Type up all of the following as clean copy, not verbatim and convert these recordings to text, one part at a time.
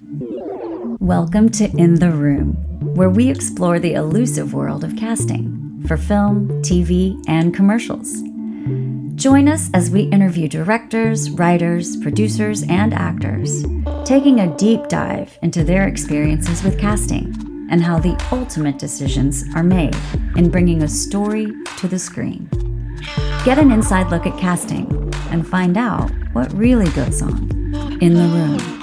Welcome to In the Room, where we explore the elusive world of casting for film, TV, and commercials. Join us as we interview directors, writers, producers, and actors, taking a deep dive into their experiences with casting and how the ultimate decisions are made in bringing a story to the screen. Get an inside look at casting and find out what really goes on in the room.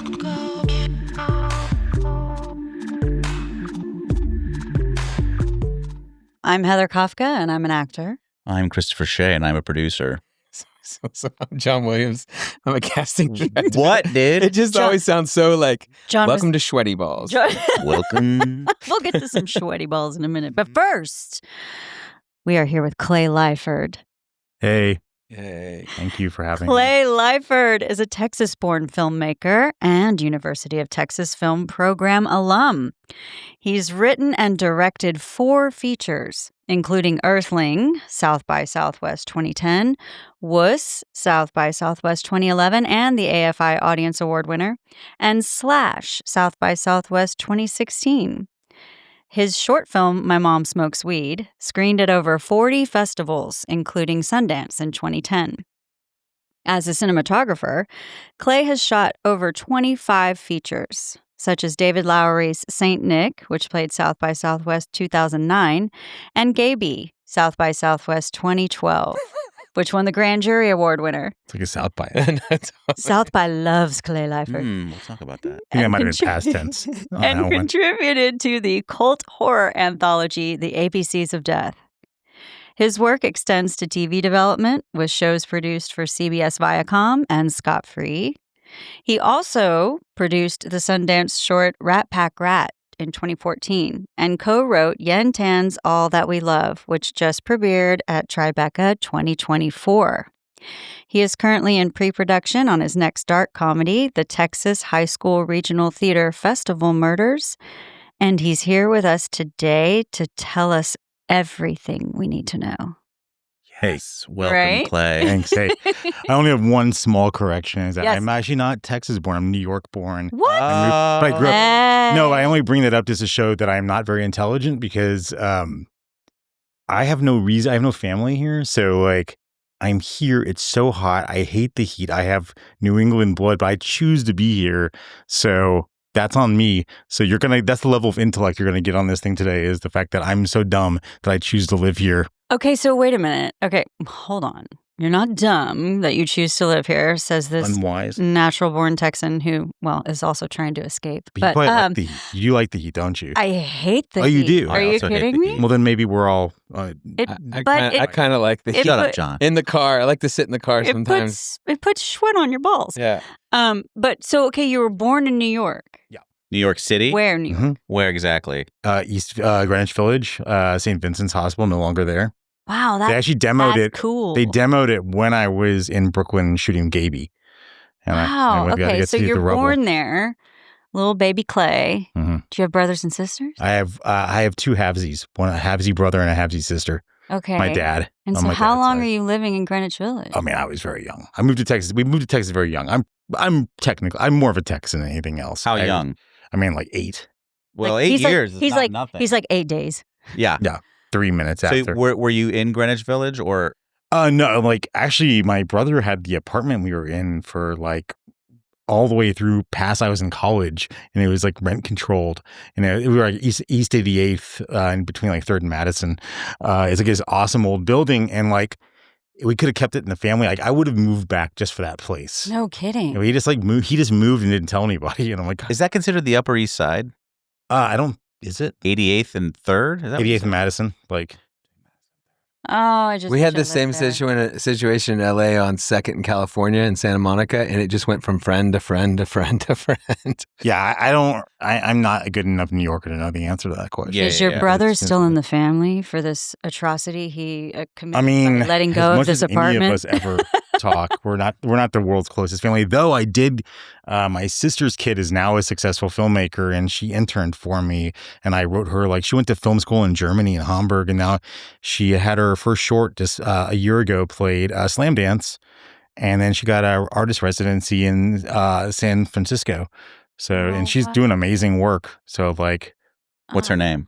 I'm Heather Kafka, and I'm an actor. I'm Christopher Shea, and I'm a producer. So I'm John Williams. I'm a casting director. What, dude? It just always sounds so like, John welcome to Sweaty Balls. Welcome. We'll get to some sweaty balls in a minute. But first, we are here with Clay Liford. Hey, Yay. thank you for having me. Clay Liford is a Texas-born filmmaker and University of Texas Film Program alum. He's written and directed 4 features, including Earthling, South by Southwest 2010, Wuss, South by Southwest 2011, and the AFI Audience Award winner, and Slash, South by Southwest 2016. His short film, My Mom Smokes Weed, screened at over 40 festivals, including Sundance in 2010. As a cinematographer, Clay has shot over 25 features, such as David Lowery's Saint Nick, which played South by Southwest 2009, and Gaby, South by Southwest 2012, which won the Grand Jury Award winner. It's like a South by. South by loves Clay Liford. We'll talk about that. I think I might have been past tense. on And that one. contributed to the cult horror anthology, The ABCs of Death. His work extends to TV development, with shows produced for CBS Viacom and Scott Free. He also produced the Sundance short Rat Pack Rat in 2014 and co-wrote Yen Tan's All That We Love, which just premiered at Tribeca 2024. He is currently in pre-production on his next dark comedy, The Texas High School Regional Theater Festival Murders, and he's here with us today to tell us everything we need to know. Hey, Welcome, Right? Clay. thanks. Hey, I only have one small correction. Is that Yes. I'm actually not Texas born. I'm New York born. What? But I grew up. Hey. No, I only bring that up just to show that I'm not very intelligent because I have no reason. I have no family here. So, like, I'm here. It's so hot. I hate the heat. I have New England blood, but I choose to be here. So that's on me. So that's the level of intellect you're going to get on this thing today, is the fact that I'm so dumb that I choose to live here. Okay, so wait a minute. Okay, hold on. You're not dumb that you choose to live here, says this Unwise. natural-born Texan who, well, is also trying to escape. But you But probably like the heat. You like the heat, don't you? I hate the Oh, you heat. do? Are I you also hate kidding the me? heat. Well, then maybe we're all. I kind of like the it Shut put- up, John. in the car. I like to sit in the car sometimes. it puts sweat on your balls. Yeah. But so okay, you were born in New York. New York City? Where in New York? Mhm. Where exactly? East Greenwich Village, St. Vincent's Hospital, no longer there. Wow, They actually demoed that's it. cool. They demoed it when I was in Brooklyn shooting Gaby. And Wow. got to Okay, get so to see you're the rubble. born there, little baby Clay. Mhm. Do you have brothers and sisters? I have 2 halvesies, a halvesy brother and a halvesy sister. Okay. My dad. And on so my how dad's long side. are you living in Greenwich Village? I mean, I was very young. I moved to Texas. We moved to Texas very young. I'm technically, I'm more of a Texan than anything else. How young? I mean, like 8, Well, Like, 8 he's like- years is he's not like nothing. he's like 8 days. yeah. 3 minutes So after. were you in Greenwich Village or? No, like actually, my brother had the apartment we were in for like all the way through past I was in college, and it was like rent controlled. And we were like East 88th, in between like 3rd and Madison. It's like this awesome old building, and like we could have kept it in the family. Like I would have moved back just for that place. No kidding. He just like moved. He just moved and didn't tell anybody. And I'm like, Is that considered the Upper East Side? I don't. Is it 88th and 3rd? Is that what you 88th said? and Madison? Like, Oh, I just We wish had I the lived same there. situation in LA on 2nd in California in Santa Monica, and it just went from friend to friend to friend to friend. yeah, I'm not a good enough New Yorker to know the answer to that question. Yeah, Is your yeah. brother It's- still in the family for this atrocity he committed I mean, by letting go as of much this as apartment? any of us ever talk, we're not the world's closest family. Though I did, my sister's kid is now a successful filmmaker, and she interned for me, and I wrote her, like, she went to film school in Germany in Hamburg, and now she had her first short just a year ago, played Slam Dance, and then she got an artist residency in San Francisco. So, Oh, and she's wow. doing amazing work. So, like, What's her name?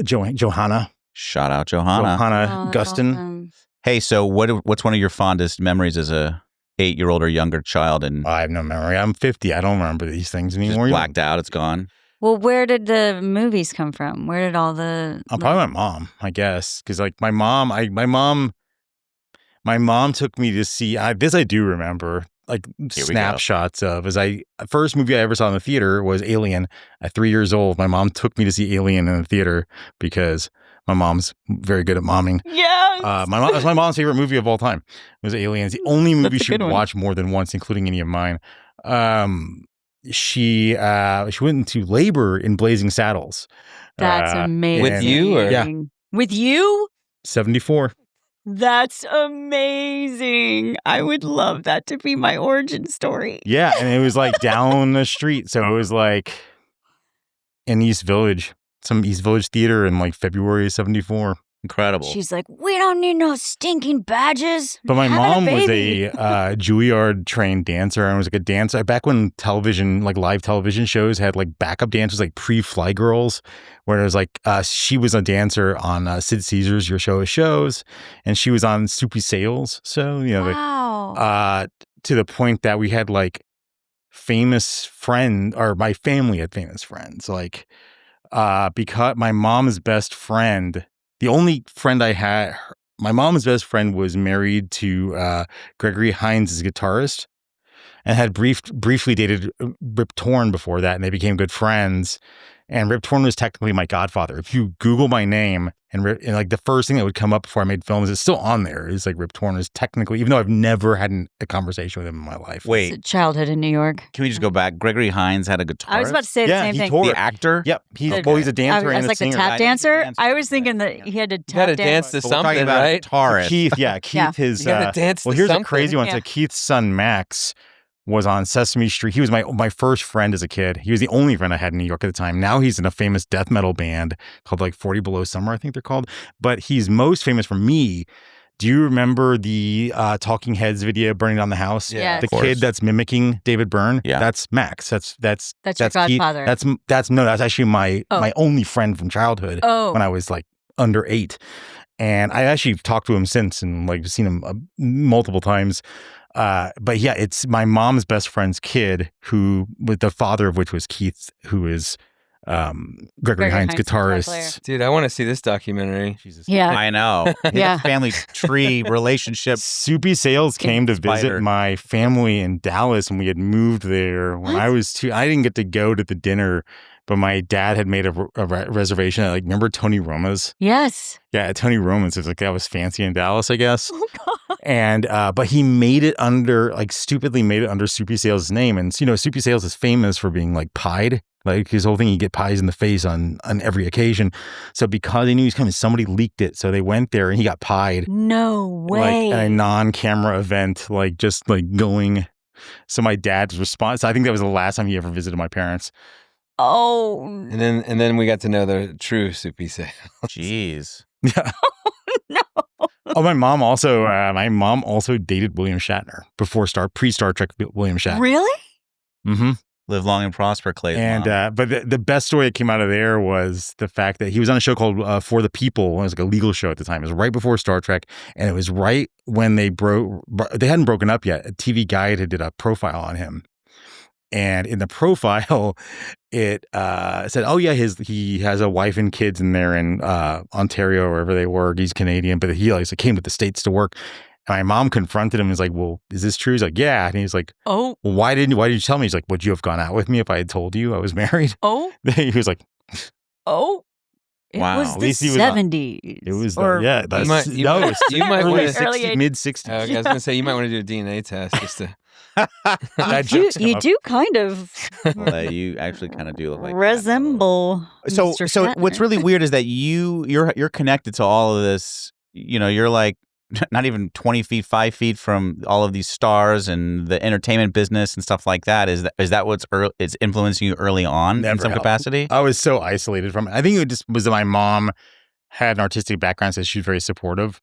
Johanna Shout out Johanna. Oh, that's Guston. awesome. Hey, so what's one of your fondest memories as a 8-year-old or younger child? And I have no memory. I'm 50. I don't remember these things just anymore. blacked out. It's gone. Well, where did the movies come from? Where did all the Probably my mom, I guess, because like my mom took me to see. This I do remember, like Here we go. snapshots of. First movie I ever saw in the theater was Alien. At 3 years old, my mom took me to see Alien in the theater because my mom's very good at momming. Yes. That's my mom's favorite movie of all time. It was Aliens. The only movie That's a she would good one. watch more than once, including any of mine. She went into labor in Blazing Saddles. That's amazing. With you, or- Yeah. With you? 74. That's amazing. I would love that to be my origin story. Yeah, and it was like down the street. So it was like in East Village, some East Village theater in like February of 74. Incredible. She's like, we don't need no stinking badges. But my Having mom was baby." a Juilliard trained dancer. I was like a dancer back when television, like live television shows had like backup dancers, like pre-Fly Girls, where it was like she was a dancer on Sid Caesar's Your Show of Shows, and she was on Soupy Sales. So, you know, Wow. to the point that we had like famous friend, or my family had famous friends, like because my mom's best friend, the only friend I had, my mom's best friend was married to Gregory Hines' guitarist, and had briefly dated Rip Torn before that, and they became good friends. And Rip Torn was technically my godfather. If you Google my name and like the first thing that would come up before I made films, it's still on there. It's like Rip Torn is technically, even though I've never had a conversation with him in my life. Wait, It's a childhood in New York. can we just go back? Gregory Hines had a guitar. I was about to say the Yeah, same he thing. toured. The actor? Yep, he's The- he's a dancer I and was a like the singer. tap I know he's a dancer. dancer. I was thinking that he had to You gotta tap dance to But we're talking something, about right? guitarist. Keith, Yeah. his You gotta dance to well, here's a something. crazy one. Yeah. So Keith's son Max was on Sesame Street. He was my first friend as a kid. He was the only friend I had in New York at the time. Now he's in a famous death metal band called like 40 Below Summer, I think they're called. But he's most famous for me. Do you remember the Talking Heads video, Burning Down the House? Yes. The Of course. kid that's mimicking David Byrne. Yeah. That's Max. That's That's your Keith. godfather. That's actually my Oh. my only friend from childhood Oh. when I was like under 8. And I actually talked to him since and like seen him multiple times. But yeah, it's my mom's best friend's kid, who, with the father of which was Keith, who is Gregory Hines' Hines, guitar player. guitarist. Dude, I want to see this documentary. Jesus. Yeah. I know. Yeah. Family tree relationship. Soupy Sales came to Spider. visit my family in Dallas, and we had moved there when I was 2. I didn't get to go to the dinner, but my dad had made a reservation at, like, remember Tony Roma's? Yes. Yeah, at Tony Roma's. It was like, that was fancy in Dallas, I guess. Oh, God. And but he made it under, like, stupidly made it under Soupy Sales' name. And you know, Soupy Sales is famous for being like pied. Like his whole thing, you get pies in the face on every occasion. So because he knew he was coming, somebody leaked it. So they went there and he got pied. No way. Like at a non-camera event, like just like going. So my dad's response, I think that was the last time he ever visited my parents. Oh. And then we got to know the true Soupy Sales. Jeez. Yeah. No. Oh, my mom also dated William Shatner before pre-Star Trek William Shatner. Really? Mm-hmm. Live long and prosper, Clay. And but the best story that came out of there was the fact that he was on a show called For the People. It was like a legal show at the time. It was right before Star Trek, and it was right when they hadn't broken up yet. A TV Guide had did a profile on him, and in the profile, it said, "Oh yeah, he has a wife and kids in there in Ontario, wherever they work. He's Canadian, but he like came to the States to work." And my mom confronted him and was like, "Well, is this true?" He's like, "Yeah." And he's like, Oh. "Well, why did you tell me?" He's like, "Would you have gone out with me if I had told you I was married?" Oh. He was like, Oh. It Wow. was At the least he was 70s. "It was Or- yeah, that's might- you might- you might early wanna- Early 60s, mid 60s." I was going to say, you might want to do a DNA test just to... That You, joke's come you up. do kind of Well, you actually kind of do look like that. resemble So Mr. what's Shatner. really weird is that you're connected to all of this. You know, you're like not even 20 feet, 5 feet from all of these stars and the entertainment business and stuff like that. Is that what's it's influencing you early on in Never some helped. capacity? I was so isolated from it. I think it just was that my mom had an artistic background, so she was very supportive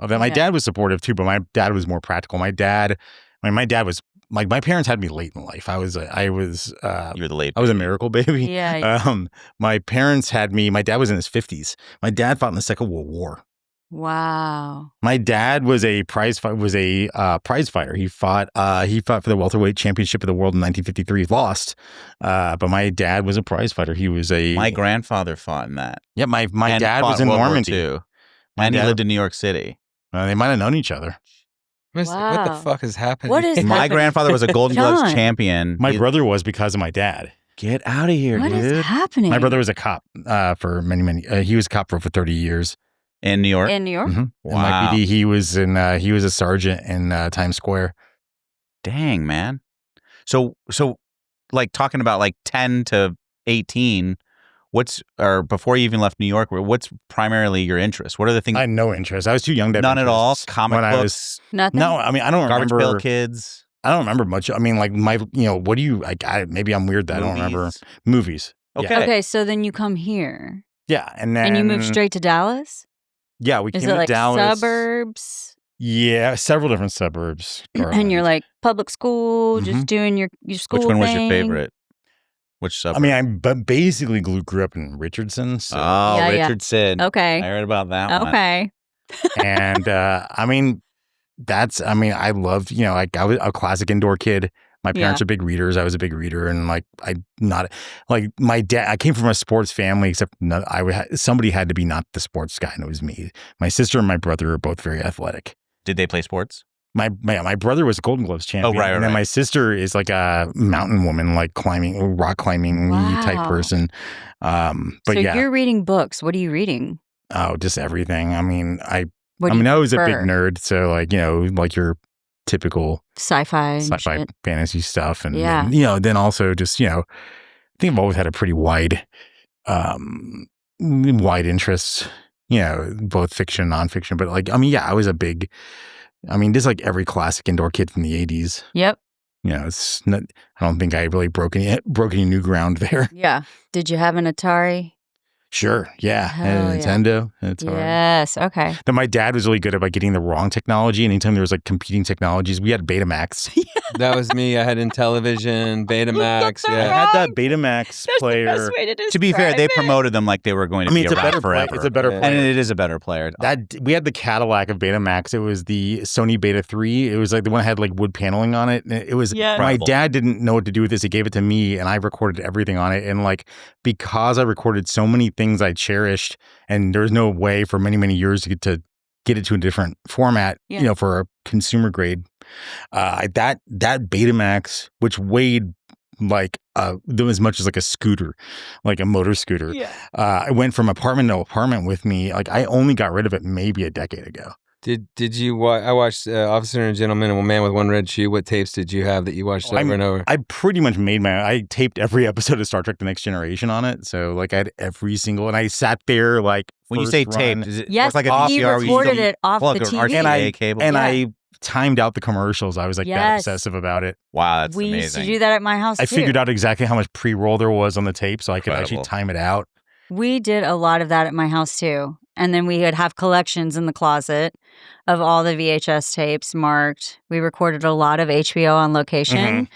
of it. My Yeah. dad was supportive too, but my dad was more practical. My dad was like my parents had me late in life. I was You were the late. I was a miracle baby. Yeah. My parents had me. My dad was in his 50s. My dad fought in the Second World War. Wow. My dad was a prize fighter. He fought for the welterweight championship of the world in 1953. Lost, but my dad was a prize fighter. He was My grandfather fought in that. Yeah, my And dad fought was in World War Normandy. II. And he lived in New York City. They might have known each other. What the Wow. fuck is happening? What is My happening? grandfather was a Golden Gloves John. champion. My brother was because of my dad. Get out of here, What dude. is happening? My brother was a cop for many. He was a cop for over 30 years. In New York? In New York? Mhm. Wow. In my PD, he was a sergeant in Times Square. Dang, man. So like talking about like 10 to 18, or before you even left New York, what's primarily your interest? What are the things? I had no interest. I was too young to have None at all? interests Comic when books? Nothing? No, I mean, I don't Garbage remember. Pail Kids? I don't remember much. I mean, like what do you, like, maybe I'm weird that I don't remember Movies? movies. Okay. Okay, so then you come here. Yeah. And then. And you move straight to Dallas? Yeah, we Is came it to like Dallas. suburbs? Yeah, several different suburbs. And you're Garland. like public school, just Mhm. doing your school Which one was your thing? favorite? Which suburb? I mean, I basically grew up in Richardson. So. Oh, Yeah, yeah. Richardson. Okay. I heard about that one. Okay. And I mean, I loved, like I was a classic indoor kid. My parents are big readers. I was a big reader, and like my dad. I came from a sports family, except somebody had to be not the sports guy, and it was me. My sister and my brother are both very athletic. Did they play sports? My brother was a Golden Gloves champion. Oh, right, and then right. my sister is like a mountain woman, like rock climbing type Wow. person. But so yeah, you're reading books. What are you reading? oh, just everything. I mean, I What do you I was a big prefer? nerd, so like like your typical Sci-fi and sci-fi shit. fantasy stuff, and Yeah. then also just I think I've always had a pretty wide interests, both fiction and nonfiction. But like, I mean, yeah, I was a big, just like every classic indoor kid from the 80s. Yep. It's not, I don't think I really broke any new ground there. Yeah. Did you have an Atari? Sure, yeah, Hell and yeah. Nintendo. It's hard. Yes. Okay. Then my dad was really good about getting the wrong technology. Anytime there was like competing technologies, we had Betamax. That was me. I had Intellivision, Betamax. I Yeah. had the Betamax player. way To be fair, they promoted them like they were going to be it's a around better forever. It's a better Yeah. player. And it is a better player. We had the Cadillac of Betamax. It was the Sony Beta 3. It was like the one that had like wood paneling on it. And it was my Incredible. dad didn't know what to do with this. He gave it to me, and I recorded everything on it. And like because I recorded so many things I cherished, and there was no way for many, many years to get it to a different format, Yeah. For a consumer grade. That Betamax, which weighed like as much as like a scooter, like a motor scooter. Yeah. I went from apartment to apartment with me. Like I only got rid of it maybe a decade ago. Did you watch? I watched Officer and a Gentleman and A Man with One Red Shoe. What tapes did you have that you watched over and over? I pretty much I taped every episode of Star Trek: The Next Generation on it. So like I had every single, and I sat there like When you first say run, taped, is it Yes, like a he VCR where you recorded still it off plug the an TV. RCA cable? and Yeah. I timed out the commercials. I was like that Yes. obsessive about it. Wow, that's We amazing. used to do that at my house I too. figured out exactly how much pre-roll there was on the tape, so I could actually Incredible. time it out. We did a lot of that at my house too. And then we would have collections in the closet of all the VHS tapes marked. We recorded a lot of HBO on location,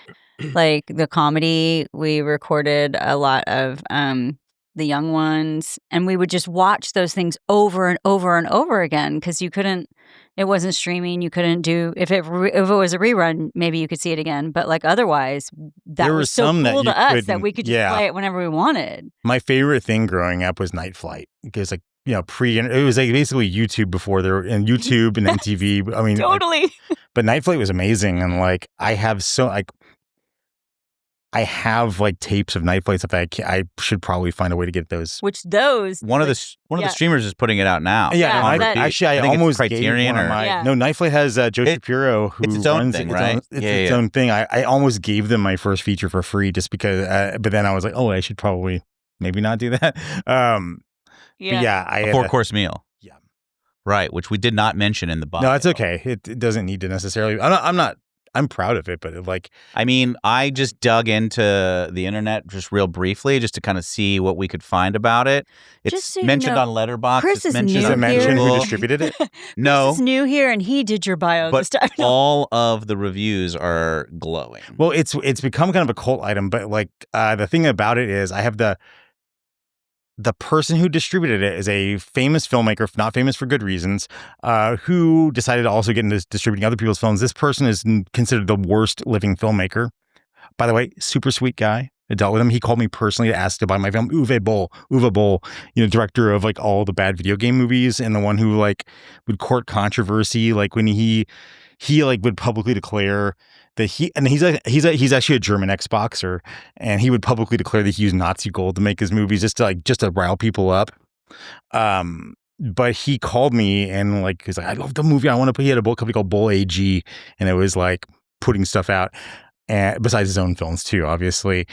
like the comedy. We recorded a lot of the young ones. And we would just watch those things over and over and over again because it wasn't streaming. You couldn't do, if it was a rerun, maybe you could see it again. But like otherwise, that There was was so some that cool you to us that couldn't- we could just yeah. play it whenever we wanted. My favorite thing growing up was Night Flight because like it was like basically YouTube before there and YouTube and MTV. I mean, Totally. but Night Flight was amazing, and like I have like tapes of Night Flight stuff. I should probably find a way to get those. Which those One of like, the yeah. streamers is putting it out now. Yeah, Yeah, no, that- actually, I I think it's almost Criterion gave one of or- my. Yeah. No, Night Flight has Joe Shapiro, who it's its own runs thing, its right? own- It's Yeah, its yeah. own thing. I almost gave them my first feature for free just because, but then I was like, oh, I should probably maybe not do that. But yeah, I A had 4-course meal. Yeah. Right, which we did not mention in the bio. No, it's okay. It doesn't need to necessarily. I'm not I'm proud of it, but I mean, I just dug into the internet just real briefly just to kind of see what we could find about it. It's Just so you mentioned know, on Letterboxd. Chris It's is mentioned new does it on mention here. who Google. distributed it? No. Chris is new here, and he did your bio But this time. No. all of the reviews are glowing. Well, it's become kind of a cult item, but the thing about it is I have the person who distributed it is a famous filmmaker, not famous for good reasons, who decided to also get into distributing other people's films. This person is considered the worst living filmmaker. By the way, super sweet guy. I dealt with him. He called me personally to ask to buy my film. Uwe Boll, director of all the bad video game movies and the one who would court controversy, when he would publicly declare that he's actually a German ex-boxer, and he would publicly declare that he used Nazi gold to make his movies just to rile people up. But he called me and he's like, I love the movie. I want to put. He had a company called Bull AG, and it was putting stuff out, and besides his own films too, obviously.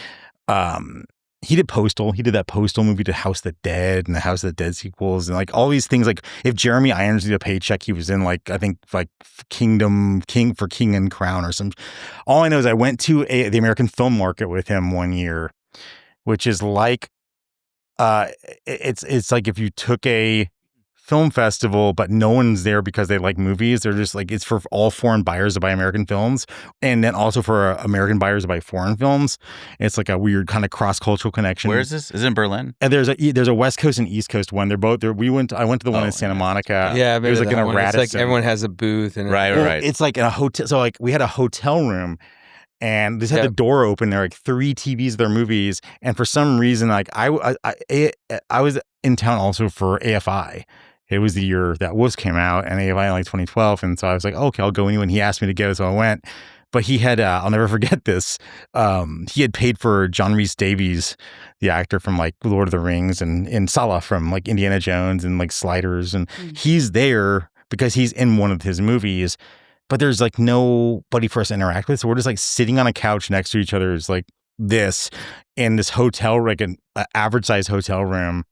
He did Postal. He did that Postal movie to House of the Dead and the House of the Dead sequels and all these things. If Jeremy Irons needed a paycheck, he was in I think King and Crown or some. All I know is I went to the American Film Market with him one year, which is it's like if you took a film festival, but no one's there because they like movies. They're just it's for all foreign buyers to buy American films, and then also for American buyers to buy foreign films. It's a weird kind of cross-cultural connection. Where is this? Is it in Berlin? And there's a West Coast and East Coast one. They're both there. I went to the one in Santa Monica. Yeah, it was in a one. Radisson. It's everyone has a booth and Right. It's in a hotel. So we had a hotel room. And they just had the door open. There were 3 TVs of their movies. And for some reason, I was in town also for AFI. It was the year that Wuss came out, and AFI in 2012. And so I was like, okay, I'll go anyway. And he asked me to go, so I went. But he had, I'll never forget this. He had paid for John Rhys Davies, the actor from Lord of the Rings, and Salah from Indiana Jones and Sliders. And he's there because he's in one of his movies. But there's nobody for us to interact with. So we're just sitting on a couch next to each other this in this hotel, an average size hotel room.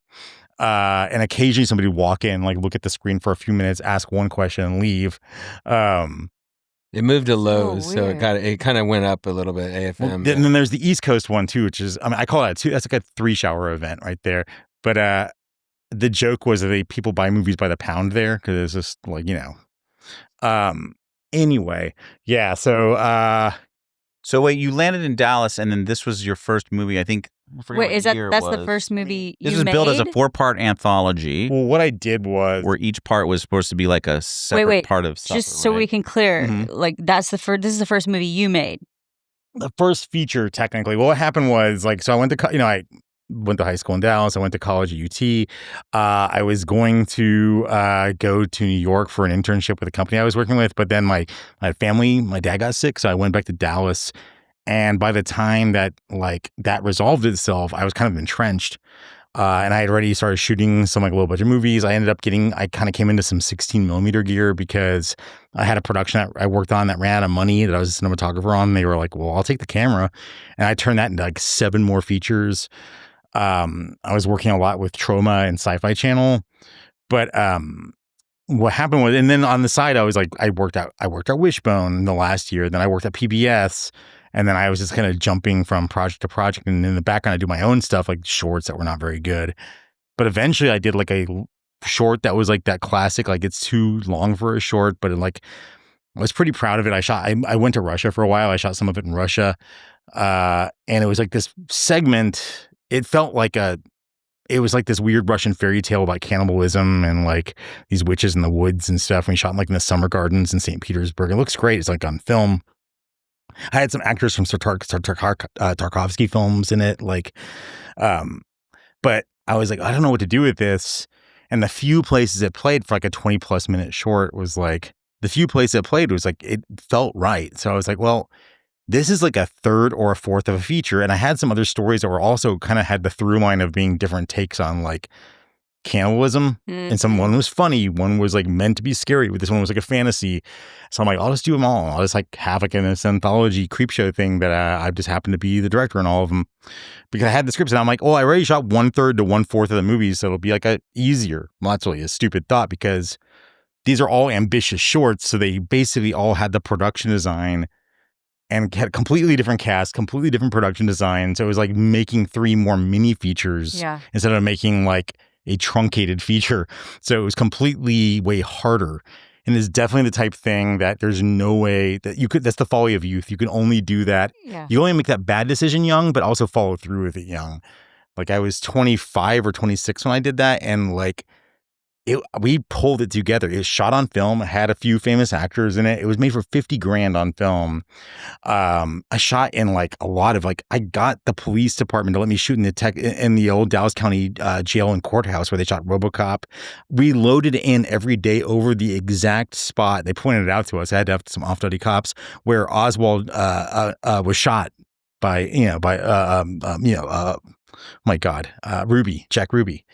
And occasionally somebody would walk in, look at the screen for a few minutes, ask one question and leave. It moved to Lowe's, so it kind of went up a little bit, AFM. Well, then there's the East Coast one too, which is, I call it that's a 3-shower event right there. But the joke was that people buy movies by the pound there because it's just anyway, yeah. So wait, you landed in Dallas, and then this was your first movie. I think. Wait, that's the first movie you made? This was billed as a 4-part anthology. Well, what I did was where each part was supposed to be a separate part of stuff. Just so we can clear, this is the first movie you made. The first feature, technically. Well, what happened was so I went to I went to high school in Dallas. I went to college at UT. I was going to go to New York for an internship with a company I was working with, but then my family, my dad got sick, so I went back to Dallas. And by the time that that resolved itself, I was kind of entrenched. And I had already started shooting some little budget movies. I kind of came into some 16 millimeter gear because I had a production that I worked on that ran out of money that I was a cinematographer on. And they were like, well, I'll take the camera. And I turned that into 7 more features. I was working a lot with Trauma and Sci-Fi Channel. But what happened was, and then on the side, I was I worked at Wishbone the last year. Then I worked at PBS. And then I was just kind of jumping from project to project. And in the background, I do my own stuff, shorts that were not very good. But eventually I did a short that was that classic, it's too long for a short, but I was pretty proud of it. I went to Russia for a while. I shot some of it in Russia. And it was this segment. It felt it was this weird Russian fairy tale about cannibalism and these witches in the woods and stuff. And we shot in the summer gardens in St. Petersburg. It looks great. It's on film. I had some actors from Tarkovsky films in it, but I was I don't know what to do with this. And the few places it played for a 20+ minute short was the few places it played was it felt right. So I was well, this is a third or a fourth of a feature. And I had some other stories that were also kind of had the through line of being different takes on cannibalism. And one was funny, one was meant to be scary, but this one was a fantasy. So I'm I'll just do them all. I'll just have an anthology creep show thing that I just happened to be the director in all of them because I had the scripts and I'm I already shot 1/3 to 1/4 of the movies, so it'll be a easier. Well, that's really a stupid thought because these are all ambitious shorts, so they basically all had the production design and had a completely different cast, completely different production design. So it was like making 3 more mini features instead of making like a truncated feature. So it was completely way harder. And it's definitely the type of thing that there's no way that you could, that's the folly of youth. You can only do that. Yeah. You only make that bad decision young, but also follow through with it young. Like I was 25 or 26 when I did that. And like, we pulled it together. It was shot on film. It had a few famous actors in it. It was made for $50,000 on film. I shot in like a lot of like, I got the police department to let me shoot in the old Dallas County jail and courthouse where they shot RoboCop. We loaded in every day over the exact spot. They pointed it out to us. I had to have some off-duty cops where Oswald was shot by Jack Ruby.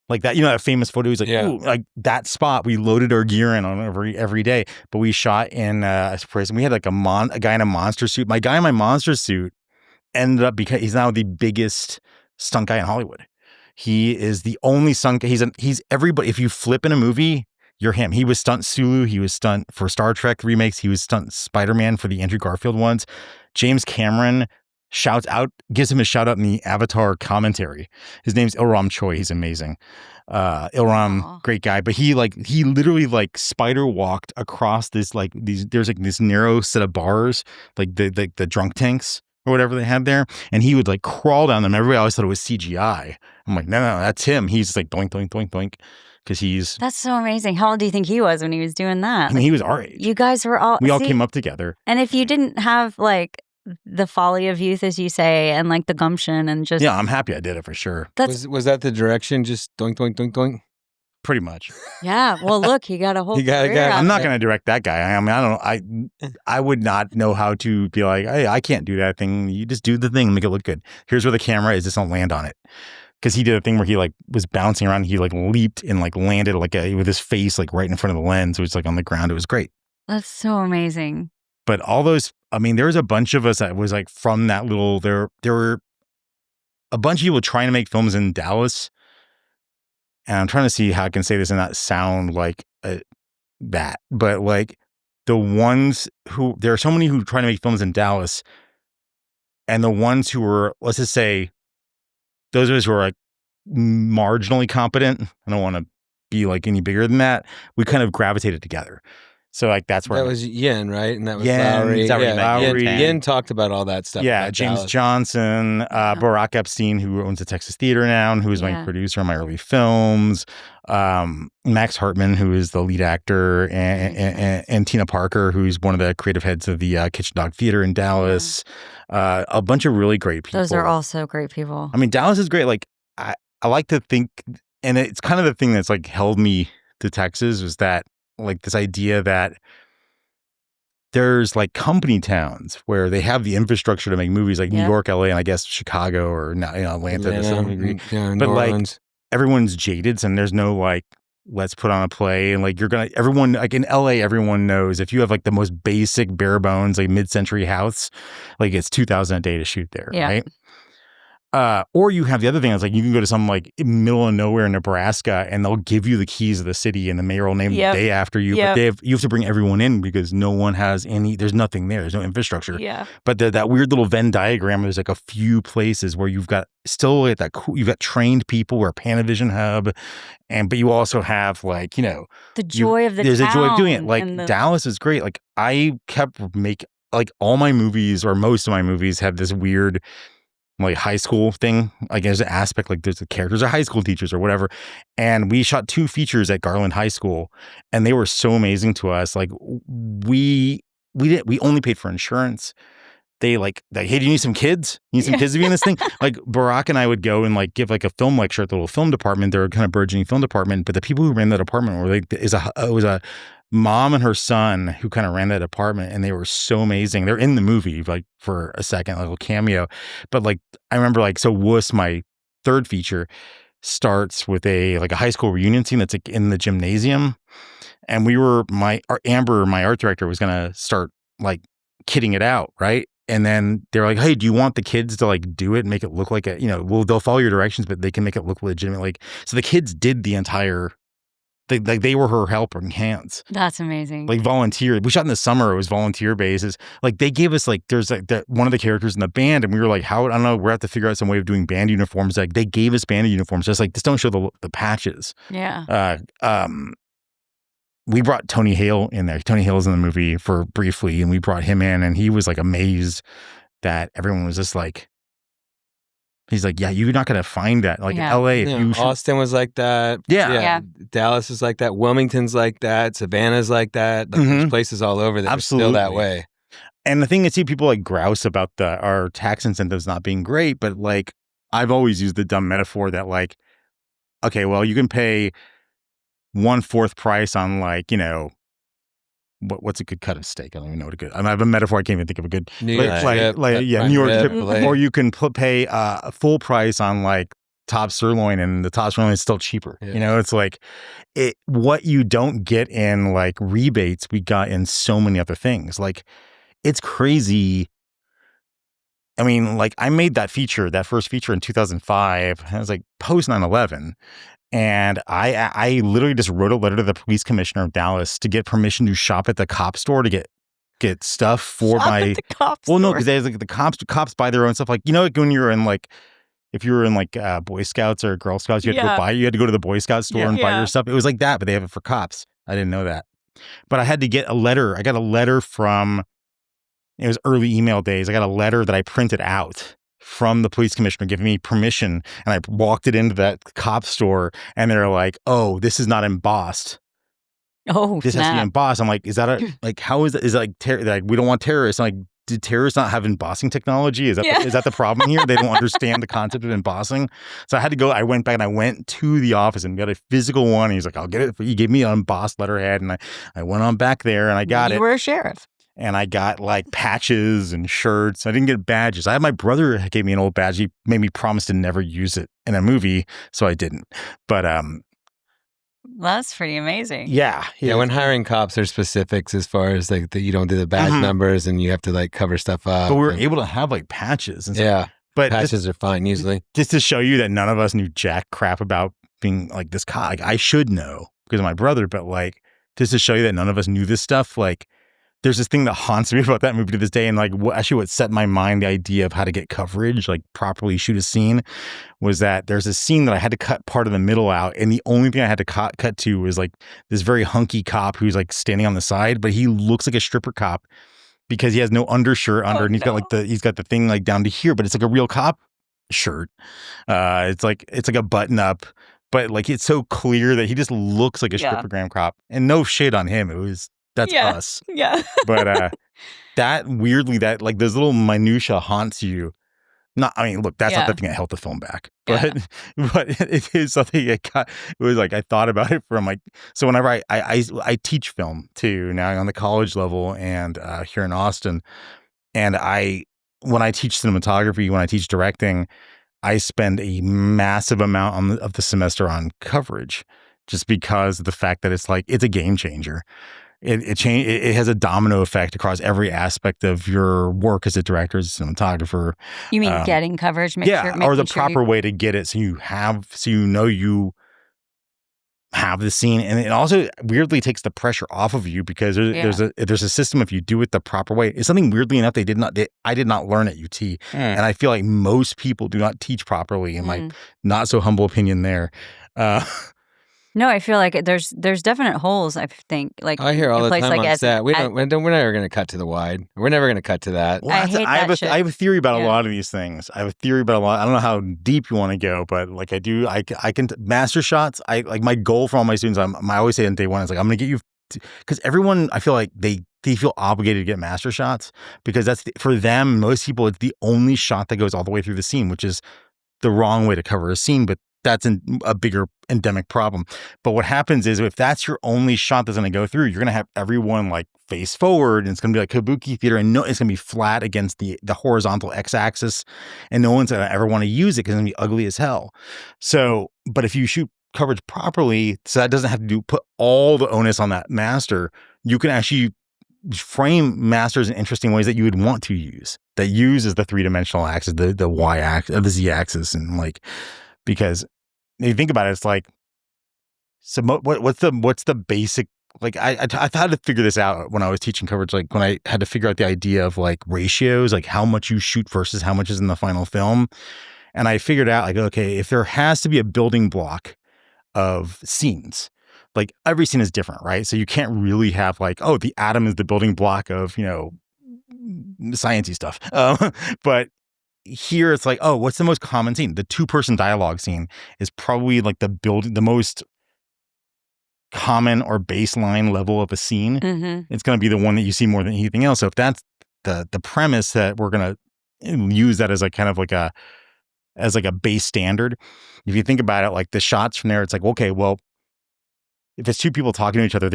Like that, that famous photo. He's like, ooh, like that spot. We loaded our gear in on every day, but we shot in a prison. We had like a guy in a monster suit. My guy in my monster suit ended up because he's now the biggest stunt guy in Hollywood. He is the only stunt guy. He's everybody. If you flip in a movie, you're him. He was stunt Sulu. He was stunt for Star Trek remakes. He was stunt Spider-Man for the Andrew Garfield ones. James Cameron gives him a shout out in the Avatar commentary. His name's Ilram Choi. He's amazing. Ilram, great guy. But he literally like spider walked across there's this narrow set of bars, like the drunk tanks or whatever they had there. And he would like crawl down them. Everybody always thought it was CGI. I'm like, no, that's him. He's like doink, doink, doink, doink. Because That's so amazing. How old do you think he was when he was doing that? I mean, he was our age. You guys were all... We all came up together. And if you didn't have like the folly of youth, as you say, and like the gumption and just... Yeah, I'm happy I did it for sure. Was that the direction? Just doink, doink, doink, doink? Pretty much. Yeah. Well, look, he got a whole career. I'm not going to direct that guy. I mean, I don't know. I would not know how to be like, hey, I can't do that thing. You just do the thing and make it look good. Here's where the camera is. Just don't land on it. Because he did a thing where he like was bouncing around. He like leaped and like landed like with his face like right in front of the lens. It was like on the ground. It was great. That's so amazing. But all those, I mean, there was a bunch of us that was like from that little, there were a bunch of people trying to make films in Dallas. And I'm trying to see how I can say this and not sound like that. But like there are so many who try to make films in Dallas. And the ones who were, let's just say, those of us who are like marginally competent, I don't want to be like any bigger than that, we kind of gravitated together. So like that's where that was Yin, right? And that was Yin, Lowry. Yin talked about all that stuff. Yeah, James Dallas. Johnson, Barack Epstein, who owns the Texas Theater now, and who was my producer on my early films. Max Hartman, who is the lead actor, and Tina Parker, who's one of the creative heads of the Kitchen Dog Theater in Dallas. A bunch of really great people. Those are also great people. I mean, Dallas is great. Like I like to think, and it's kind of the thing that's like held me to Texas was that like this idea that there's like company towns where they have the infrastructure to make movies like New York, LA, and I guess Chicago or Atlanta to some degree. But like everyone's jaded and there's no like, let's put on a play. And like everyone like in LA, everyone knows if you have like the most basic bare bones, like mid-century house, like it's $2,000 a day to shoot there, right? Or you have the other thing that's like you can go to some like middle of nowhere in Nebraska and they'll give you the keys of the city and the mayor will name the day after you. But you have to bring everyone in because no one has there's nothing there. There's no infrastructure. Yeah. But that weird little Venn diagram, there's like a few places where you've got still like that cool, you've got trained people, we're a Panavision hub. But you also have like, the joy of the there's town. a joy of doing it. Like Dallas is great. Like I kept like all my movies or most of my movies have this weird like high school thing. Like there's an aspect like there's the characters are high school teachers or whatever. And we shot 2 features at Garland High School and they were so amazing to us. Like we only paid for insurance. They like, hey, do you need some kids? You need some kids to be in this thing? Like Barack and I would go and like give like a film lecture at the little film department. They're a kind of burgeoning film department. But the people who ran that department were like, it was a mom and her son who kind of ran that department and they were so amazing. They're in the movie like for a second, like a little cameo. But like, I remember like, so Wuss, my 3rd feature, starts with a high school reunion scene that's like in the gymnasium. And Amber, my art director, was going to start like kidding it out, right? And then they're like, hey, do you want the kids to like do it and make it look like they'll follow your directions, but they can make it look legitimate. Like, so the kids did the entire they were her helping hands. That's amazing. Like volunteer. We shot in the summer. It was volunteer basis. Like they gave us there's one of the characters in the band, and we were like, how, I don't know, we have to figure out some way of doing band uniforms. Like they gave us band uniforms, just like, just don't show the patches. Yeah. We brought Tony Hale in there. Tony Hale's in the movie for briefly, and we brought him in, and he was like amazed that everyone was just like, he's like, yeah, you're not going to find that. Like in LA, if you Austin was like that. Yeah. Dallas is like that. Wilmington's like that. Savannah's like that. Like, there's places all over that are still that way. And the thing is, see, people like grouse about our tax incentives not being great, but like, I've always used the dumb metaphor that like, okay, well, you can pay 1/4 price on like, you know, what's a good cut of steak? I don't even know what a good. I have a metaphor. I can't even think of a good. New York strip, New York strip. Or you can pay a full price on like top sirloin, and the top sirloin is still cheaper. Yeah. You know, it's like what you don't get in like rebates, we got in so many other things. Like it's crazy. I mean, like I made that first feature in 2005. I was like post 9/11. And I literally just wrote a letter to the police commissioner of Dallas to get permission to shop at the cop store to get stuff for at the cop store. Well, no, because like the cops buy their own stuff. Like, you know, like when you're in like, if you were in like Boy Scouts or Girl Scouts, you had to go to the Boy Scout store and buy your stuff. It was like that, but they have it for cops. I didn't know that. But I had to get a letter. I got a letter from, it was early email days. I got a letter that I printed out from the police commissioner giving me permission, and I walked it into that cop store, and they're like, "Oh, this is not embossed. Oh, this has to be embossed." I'm like, "Is that like how is that? Is it like we don't want terrorists?" I'm like, did terrorists not have embossing technology? Is that the problem here? They don't understand the concept of embossing. So I had to go. I went back and I went to the office and got a physical one. And he's like, "I'll get it." He gave me an embossed letterhead, and I went on back there and I got it. You were a sheriff. And I got like patches and shirts. I didn't get badges. My brother gave me an old badge. He made me promise to never use it in a movie, so I didn't. But that's pretty amazing. Yeah. When hiring cops, there's specifics as far as like you don't do the badge numbers, and you have to like cover stuff up. But we were able to have like patches and stuff. Yeah. But patches are fine usually. Just to show you that none of us knew jack crap about being like this cop. Like I should know because of my brother, but like just to show you that none of us knew this stuff, like. There's this thing that haunts me about that movie to this day, and like what set in my mind the idea of how to get coverage, like properly shoot a scene, was that there's a scene that I had to cut part of the middle out, and the only thing I had to cut to was like this very hunky cop who's like standing on the side, but he looks like a stripper cop because he has no undershirt under, and he's got the thing like down to here, but it's like a real cop shirt. It's like a button up, but like it's so clear that he just looks like a strippergram cop, and no shade on him. That's us. Yeah. But that weirdly, that like those little minutia haunts you. That's not the thing that held the film back. But it is something it was like I thought about it from like, so whenever I teach film too now on the college level and here in Austin. And when I teach cinematography, when I teach directing, I spend a massive amount of the semester on coverage just because of the fact that it's a game changer. It has a domino effect across every aspect of your work as a director, as a cinematographer. You mean getting coverage? Or the proper way to get it, so you have the scene, and it also weirdly takes the pressure off of you because there's a system. If you do it the proper way, it's something weirdly enough I did not learn at UT, and I feel like most people do not teach properly. In my not so humble opinion, there. No, I feel like there's definite holes. I think like I hear all the time on set. We're never going to cut to the wide. We're never going to cut to that. Well, I have a theory about a lot of these things. I don't know how deep you want to go, but like I do. I can master shots. I like my goal for all my students. I always say on day one, it's like I'm going to get you because everyone. I feel like they feel obligated to get master shots because that's for them. Most people, it's the only shot that goes all the way through the scene, which is the wrong way to cover a scene, but. That's a bigger endemic problem. But what happens is if that's your only shot that's going to go through, you're going to have everyone like face forward and it's going to be like kabuki theater and it's going to be flat against the horizontal x-axis and no one's going to ever want to use it because it's going to be ugly as hell. So, but if you shoot coverage properly, so that doesn't have to put all the onus on that master, you can actually frame masters in interesting ways that you would want to use. That uses the three-dimensional axis, the y-axis, the z-axis, and like, because if you think about it, it's like So what's the basic, like I had to figure this out when I was teaching coverage, like when I had to figure out the idea of like ratios, like how much you shoot versus how much is in the final film. And I figured out like, okay, if there has to be a building block of scenes, like every scene is different, right? So you can't really have like, oh, the atom is the building block of, sciencey stuff. But here it's like, oh, what's the most common scene? The 2-person dialogue scene is probably like the most common or baseline level of a scene. Mm-hmm. It's going to be the one that you see more than anything else. So if that's the premise, that we're going to use that as a kind of like a base standard. If you think about it, like the shots from there, it's like, okay, well, if it's 2 people talking to each other,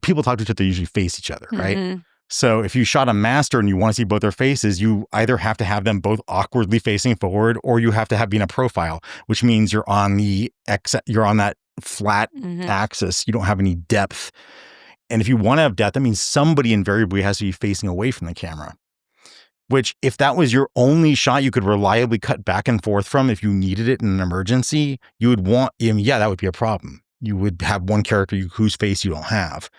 people talk to each other, they usually face each other, right? Mm-hmm. So if you shot a master and you want to see both their faces, you either have to have them both awkwardly facing forward, or you have to have being a profile, which means you're on that flat axis. You don't have any depth. And if you want to have depth, that means somebody invariably has to be facing away from the camera. Which, if that was your only shot you could reliably cut back and forth from if you needed it in an emergency, you would want, that would be a problem. You would have one character whose face you don't have.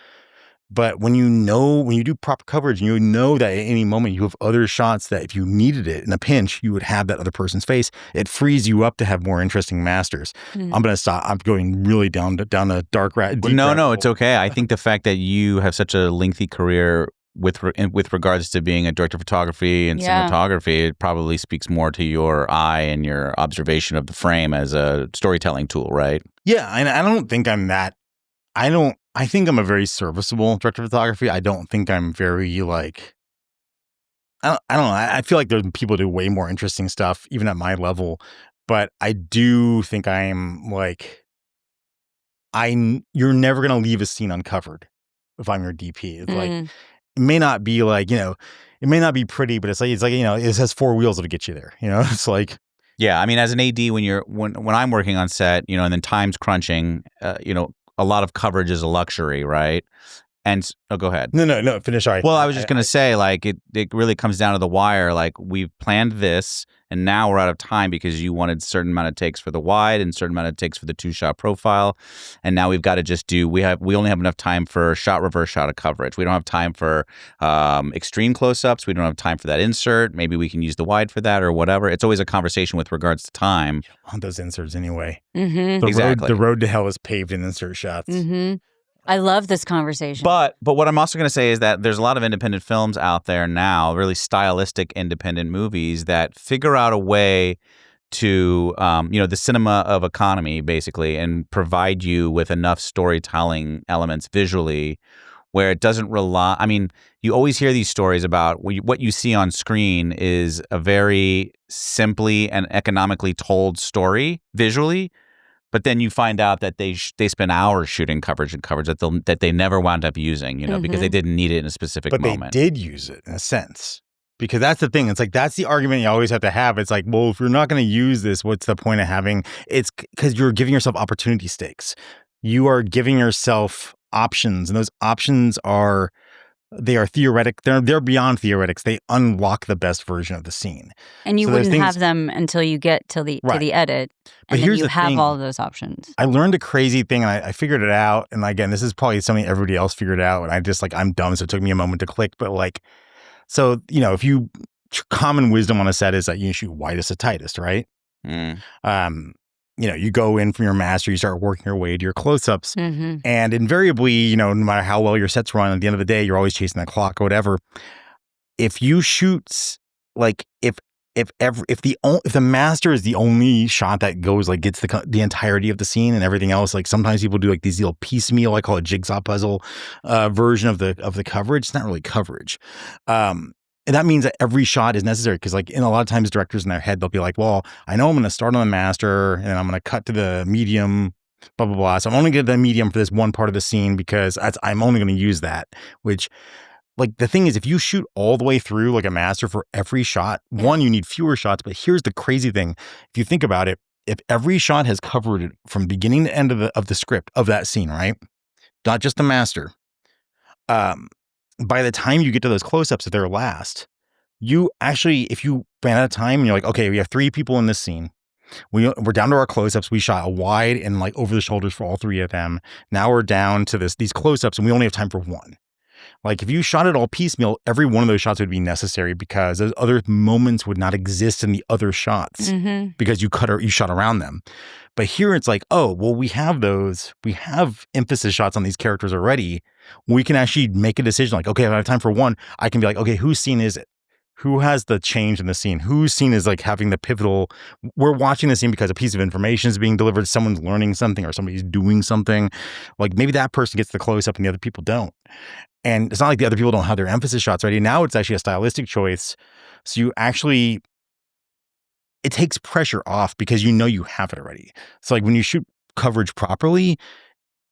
But when you do proper coverage, and you know that at any moment you have other shots that if you needed it in a pinch, you would have that other person's face, it frees you up to have more interesting masters. I'm going to stop. I'm going really down a dark rat. No, it's okay. I think the fact that you have such a lengthy career with regards to being a director of photography and cinematography, it probably speaks more to your eye and your observation of the frame as a storytelling tool, right? Yeah, and I don't think I'm that. I think I'm a very serviceable director of photography. I don't think I'm very like. I don't know. I feel like there's people who do way more interesting stuff, even at my level. But I do think I'm like, you're never gonna leave a scene uncovered if I'm your DP. It's like, it may not be like, it may not be pretty, but it's like it has 4 wheels that'll get you there. It's like. Yeah, I mean, as an AD, when I'm working on set, and then time's crunching, a lot of coverage is a luxury, right? And go ahead. No, finish. All right. Well, I was just going to say, like, it really comes down to the wire. Like, we've planned this, and now we're out of time because you wanted a certain amount of takes for the wide and a certain amount of takes for the 2-shot profile. And now we've got to just we only have enough time for shot, reverse shot of coverage. We don't have time for extreme close-ups. We don't have time for that insert. Maybe we can use the wide for that or whatever. It's always a conversation with regards to time. You don't want those inserts anyway. Mm-hmm. Exactly. The road to hell is paved in insert shots. Mm-hmm. I love this conversation. But what I'm also going to say is that there's a lot of independent films out there now, really stylistic independent movies that figure out a way to, the cinema of economy, basically, and provide you with enough storytelling elements visually where it doesn't rely. I mean, you always hear these stories about what you see on screen is a very simply and economically told story visually. But then you find out that they spend hours shooting coverage that they never wound up using, because they didn't need it in a specific moment. But they did use it in a sense. Because that's the thing. It's like, that's the argument you always have to have. It's like, well, if you're not going to use this, what's the point of having? It's because you're giving yourself opportunity stakes. You are giving yourself options. And those options are theoretic. They're beyond theoretics. They unlock the best version of the scene. And you wouldn't have them until you get to the edit. But and here's then you the have thing. all of those options. I learned a crazy thing, and I figured it out. And again, this is probably something everybody else figured out. And I just I'm dumb, so it took me a moment to click. But if common wisdom on a set is that you shoot widest to tightest, right? You go in from your master, you start working your way to your close-ups. Mm-hmm. And invariably, no matter how well your sets run, at the end of the day, you're always chasing the clock or whatever. If you shoot, like, if the master is the only shot that goes, like, gets the entirety of the scene and everything else, like, sometimes people do, like, these little piecemeal, I call it jigsaw puzzle version of the coverage. It's not really coverage. And that means that every shot is necessary because, like, in a lot of times directors in their head, they'll be like, well, I know I'm going to start on the master and I'm going to cut to the medium, blah, blah, blah. So I'm only going to the medium for this one part of the scene because I'm only going to use that, which, like, the thing is, if you shoot all the way through like a master for every shot, one, you need fewer shots. But here's the crazy thing. If you think about it, if every shot has covered it from beginning to end of the script of that scene, right? Not just the master. By the time you get to those close-ups, if they're last, you actually, if you ran out of time and you're like, okay, we have 3 people in this scene, We're down to our close-ups. We shot a wide and like over the shoulders for all three of them. Now we're down to these close-ups, and we only have time for one. Like if you shot it all piecemeal, every one of those shots would be necessary because those other moments would not exist in the other shots because you shot around them. But here it's like, oh, well, we have emphasis shots on these characters already. We can actually make a decision like, okay, if I have time for one, I can be like, okay, whose scene is it? Who has the change in the scene? Whose scene is like having the pivotal? We're watching the scene because a piece of information is being delivered. Someone's learning something or somebody's doing something. Like maybe that person gets the close up and the other people don't. And it's not like the other people don't have their emphasis shots ready. Now it's actually a stylistic choice. So you actually, it takes pressure off because you know you have it already. So like when you shoot coverage properly,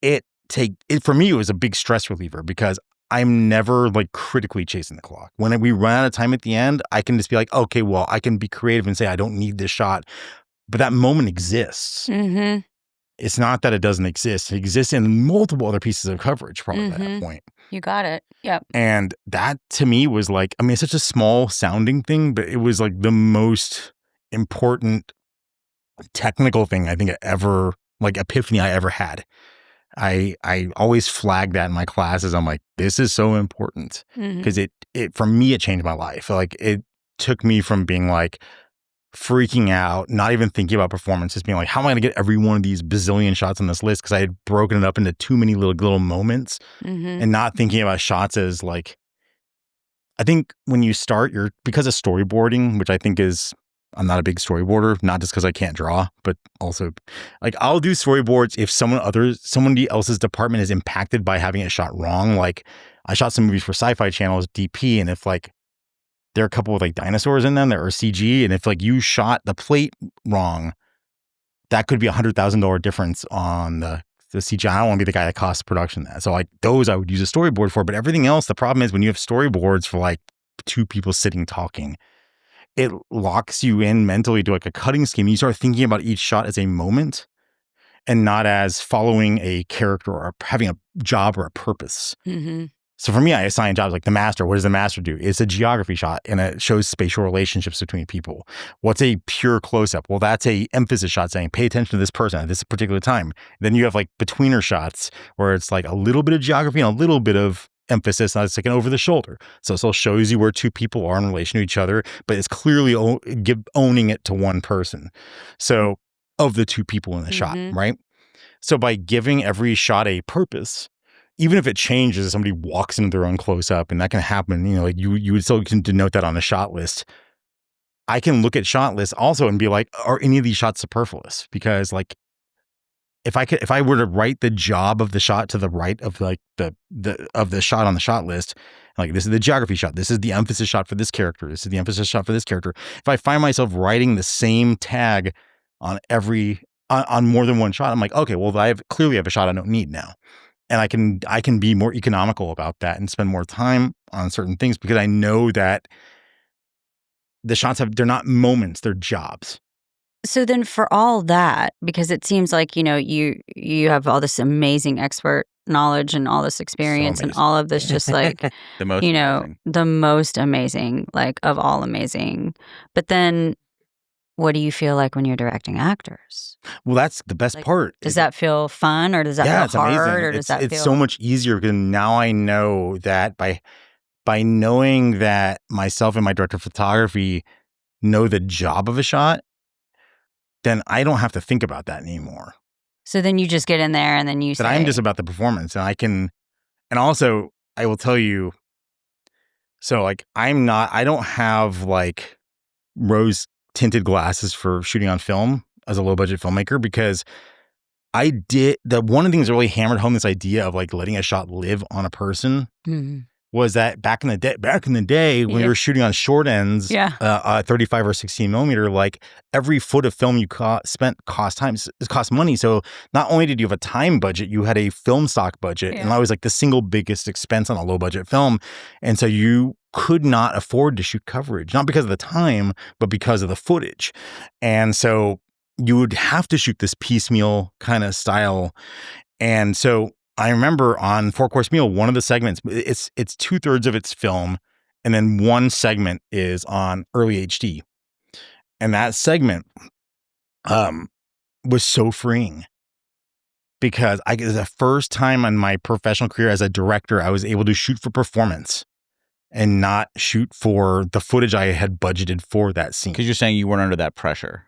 for me, it was a big stress reliever because I'm never like critically chasing the clock. When we run out of time at the end, I can just be like, okay, well, I can be creative and say, I don't need this shot. But that moment exists. It's not that it doesn't exist. It exists in multiple other pieces of coverage probably by that point. You got it. Yep. And that to me was like, I mean, it's such a small sounding thing, but it was like the most important technical thing I think epiphany I ever had. I always flag that in my classes. I'm like, this is so important because it for me, it changed my life. Like it took me from being like freaking out, not even thinking about performance, just being like, how am I going to get every one of these bazillion shots on this list? Because I had broken it up into too many little moments and not thinking about shots as like, I think when you start, because of storyboarding, which I think is, I'm not a big storyboarder, not just because I can't draw, but also like I'll do storyboards if somebody else's department is impacted by having it shot wrong. Like I shot some movies for Sci-Fi Channel's DP, and if like there are a couple of like dinosaurs in them that are CG, and if like you shot the plate wrong, that could be $100,000 difference on the CG. I don't want to be the guy that costs production that. So like those I would use a storyboard for, but everything else, the problem is when you have storyboards for like two people sitting talking, it locks you in mentally to like a cutting scheme. You start thinking about each shot as a moment and not as following a character or having a job or a purpose. So for me, I assign jobs like the master. What does the master do? It's a geography shot and it shows spatial relationships between people. What's a pure close-up? Well, that's a emphasis shot saying, pay attention to this person at this particular time. Then you have like betweener shots where it's like a little bit of geography and a little bit of emphasis, and it's like an over the shoulder. So it still shows you where two people are in relation to each other, but it's clearly owning it to one person. So of the two people in the shot, right? So by giving every shot a purpose, even if it changes, if somebody walks into their own close up, and that can happen, you know, like you would still can denote that on a shot list. I can look at shot lists also and be like, are any of these shots superfluous? Because like, if I were to write the job of the shot to the right of like the shot on the shot list, like this is the geography shot, this is the emphasis shot for this character, this is the emphasis shot for this character. If I find myself writing the same tag on on more than one shot, I'm like, okay, well, I clearly have a shot I don't need now. And I can be more economical about that and spend more time on certain things because I know that the shots they're not moments, they're jobs. So then for all that, because it seems like, you know, you have all this amazing expert knowledge and all this experience and all of this just like, The most you know, amazing. the most amazing, like of all amazing. But then what do you feel like when you're directing actors? Well, that's the best Like, part. Does that feel fun or does that Yeah, feel it's hard amazing. or does that It's feel so much easier because now I know that by knowing that myself and my director of photography know the job of a shot, then I don't have to think about that anymore. So then you just get in there and then you say, But I'm just about the performance, and also I will tell you, so like I don't have like rose tinted glasses for shooting on film as a low budget filmmaker because one of the things that really hammered home this idea of like letting a shot live on a person was that back in the day when we were shooting on short ends, 35 or 16 millimeter, like every foot of film you spent cost money. So not only did you have a time budget, you had a film stock budget, and that was like the single biggest expense on a low budget film. And so you could not afford to shoot coverage, not because of the time, but because of the footage. And so you would have to shoot this piecemeal kind of style. And so I remember on Four Course Meal, one of the segments, it's 2/3 of its film, and then one segment is on early HD. And that segment, was so freeing. Because it was the first time in my professional career as a director, I was able to shoot for performance and not shoot for the footage I had budgeted for that scene. Because you're saying you weren't under that pressure.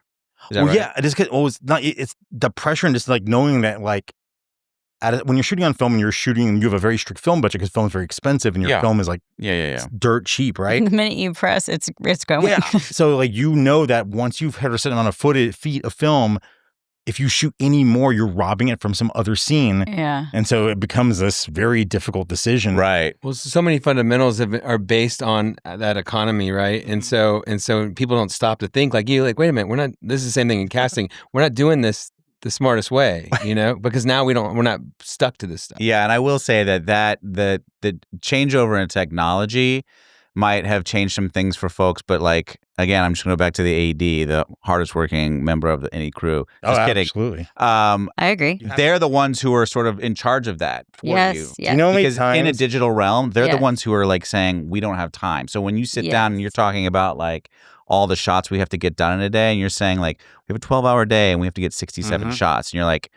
Is that Well, right? yeah, just it's the pressure and just like knowing that like when you're shooting on film and you have a very strict film budget because film is very expensive and your film is like dirt cheap, right? The minute you press, it's going. Yeah. So like that once you've had a certain amount of feet of film, if you shoot any more, you're robbing it from some other scene. Yeah. And so it becomes this very difficult decision. Right. Well, so many fundamentals are based on that economy, right? And so people don't stop to think like you, like, wait a minute, this is the same thing in casting. We're not doing this the smartest way, because now we're not stuck to this stuff. Yeah. And I will say that the changeover in technology might have changed some things for folks, but like, again, I'm just going to go back to the AD, the hardest working member of any crew. Just kidding. Absolutely. I agree. They're the ones who are sort of in charge of that for you. Yes. Do you know how many Because times in a digital realm, they're Yes. the ones who are like saying, we don't have time. So when you sit Yes. down and you're talking about like all the shots we have to get done in a day, and you're saying like, we have a 12-hour day and we have to get 67 shots. And you're like,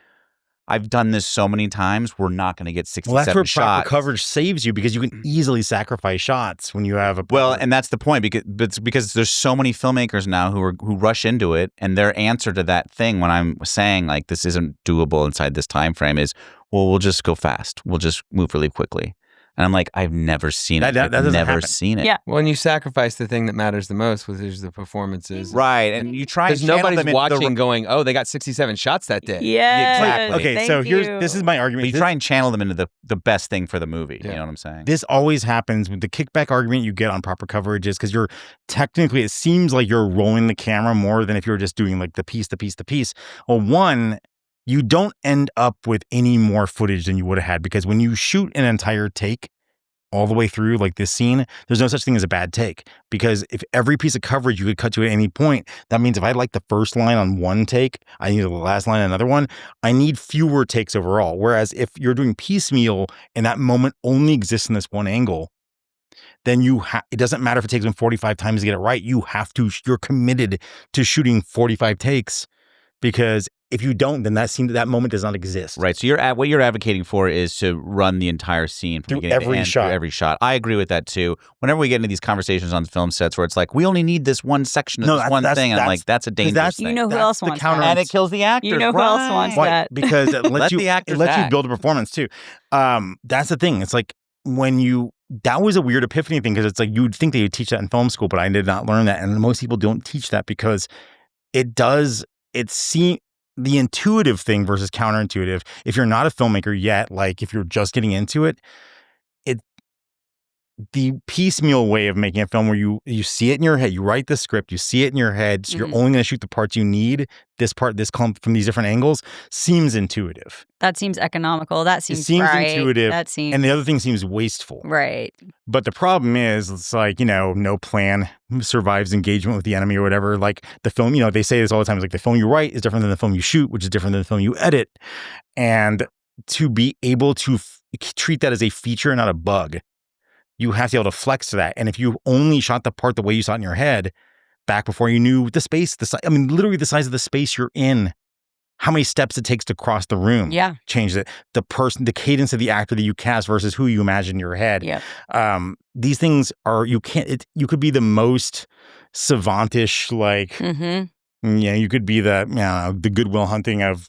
I've done this so many times, we're not going to get 67 Well, that's where shots. proper coverage saves you because you can easily sacrifice shots when you have a Well, and that's the point because there's so many filmmakers now who rush into it, and their answer to that thing when I'm saying like this isn't doable inside this time frame is, well, we'll just go fast. We'll just move really quickly. And I'm like, I've never seen it. That I've doesn't never happen. seen it. Yeah. Well, and you sacrifice the thing that matters the most, which is the performances. Right. And you try and Because channel nobody's them into watching going, oh, they got 67 shots that day. Yeah. Exactly. Okay, so this is my argument. But you try and channel them into the best thing for the movie. Yeah. You know what I'm saying? This always happens with the kickback argument you get on proper coverage is because you're technically, it seems like you're rolling the camera more than if you're just doing like the piece. Well, one, you don't end up with any more footage than you would have had because when you shoot an entire take all the way through like this scene, there's no such thing as a bad take because if every piece of coverage you could cut to at any point, that means if I like the first line on one take, I need the last line on another one. I need fewer takes overall. Whereas if you're doing piecemeal and that moment only exists in this one angle, then it doesn't matter if it takes them 45 times to get it right. You're committed to shooting 45 takes because if you don't, then that moment does not exist. Right. So what you're advocating for is to run the entire scene from Through beginning to every end, shot. through every shot. I agree with that too. Whenever we get into these conversations on film sets where it's like, we only need this one section of this one thing, and I'm like, that's a dangerous thing. You know who else wants that? And it kills the actors. You know who else wants that? Because it lets the you actors you act. build a performance too. That's the thing. It's like that was a weird epiphany thing because it's like you'd think they would teach that in film school, but I did not learn that. And most people don't teach that because the intuitive thing versus counterintuitive. If you're not a filmmaker yet, like if you're just getting into it, the piecemeal way of making a film where you see it in your head, you write the script, you see it in your head, so you're only going to shoot the parts you need, this clump from these different angles, seems intuitive. That seems economical. That seems right. Intuitive. That seems... And the other thing seems wasteful. Right. But the problem is, it's like, no plan survives engagement with the enemy or whatever. Like the film, they say this all the time. It's like the film you write is different than the film you shoot, which is different than the film you edit. And to be able to treat that as a feature and not a bug, you have to be able to flex to that. And if you only shot the part the way you saw it in your head back before you knew the space, literally the size of the space you're in, how many steps it takes to cross the room, changes it. The cadence of the actor that you cast versus who you imagine in your head. Yeah. These things are, you could be the most savantish, like, you could be the Goodwill Hunting of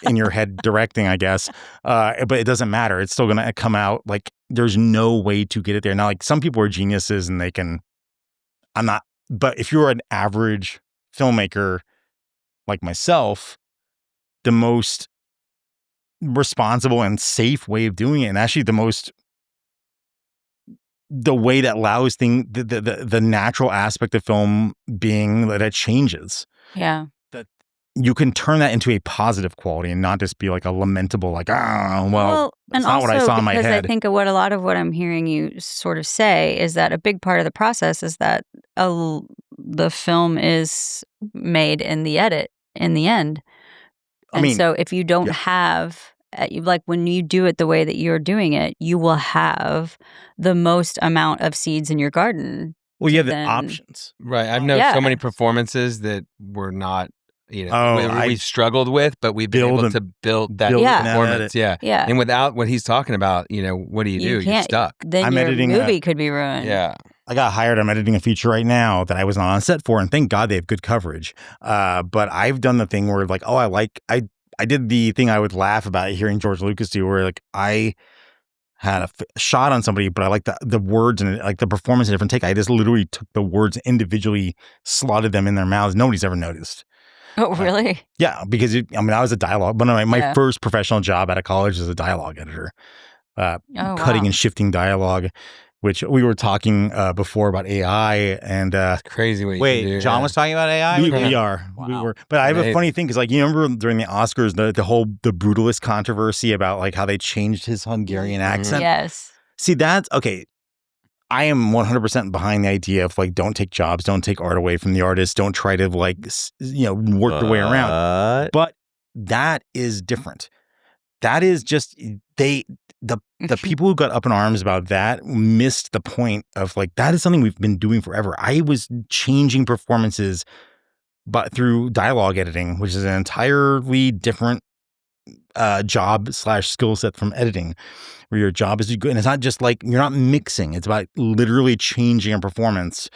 in your head directing, I guess. But it doesn't matter. It's still going to come out. Like, there's no way to get it there. Now, like, some people are geniuses and but if you're an average filmmaker like myself, the most responsible and safe way of doing it, and actually the way that allows the natural aspect of film being that it changes. Yeah. You can turn that into a positive quality and not just be like a lamentable, like, that's not what I saw in my head. Because I think a lot of what I'm hearing you sort of say is that a big part of the process is that the film is made in the edit in the end. And so if you don't have, like when you do it the way that you're doing it, you will have the most amount of seeds in your garden. Well, you have the options. Right. I've known so many performances that were not we've struggled with, but we've been able to build that performance. Yeah. And without what he's talking about, what do you do? You're stuck. Then your movie could be ruined. Yeah. I got hired. I'm editing a feature right now that I was not on set for, and thank God they have good coverage. But I've done the thing where like, I did the thing I would laugh about hearing George Lucas do, where like I had a shot on somebody, but I like the words and like the performance in a different take. I just literally took the words individually, slotted them in their mouths. Nobody's ever noticed. Oh, really? Yeah, because I was a dialogue. One of my first professional job out of college was a dialogue editor, cutting and shifting dialogue, which we were talking before about AI and it's crazy. What you can do. John was talking about AI. We are. Wow. We were. But I have a funny thing because, like, you remember during the Oscars, the brutalist controversy about like how they changed his Hungarian accent. Yes. See, that's okay. I am 100% behind the idea of like, don't take jobs, don't take art away from the artist, don't try to like, work the way around. But that is different. That is just the people who got up in arms about that missed the point of like, that is something we've been doing forever. I was changing performances, but through dialogue editing, which is an entirely different job/skill set from editing, where your job is to go, and it's not just like you're not mixing, it's about literally changing a performance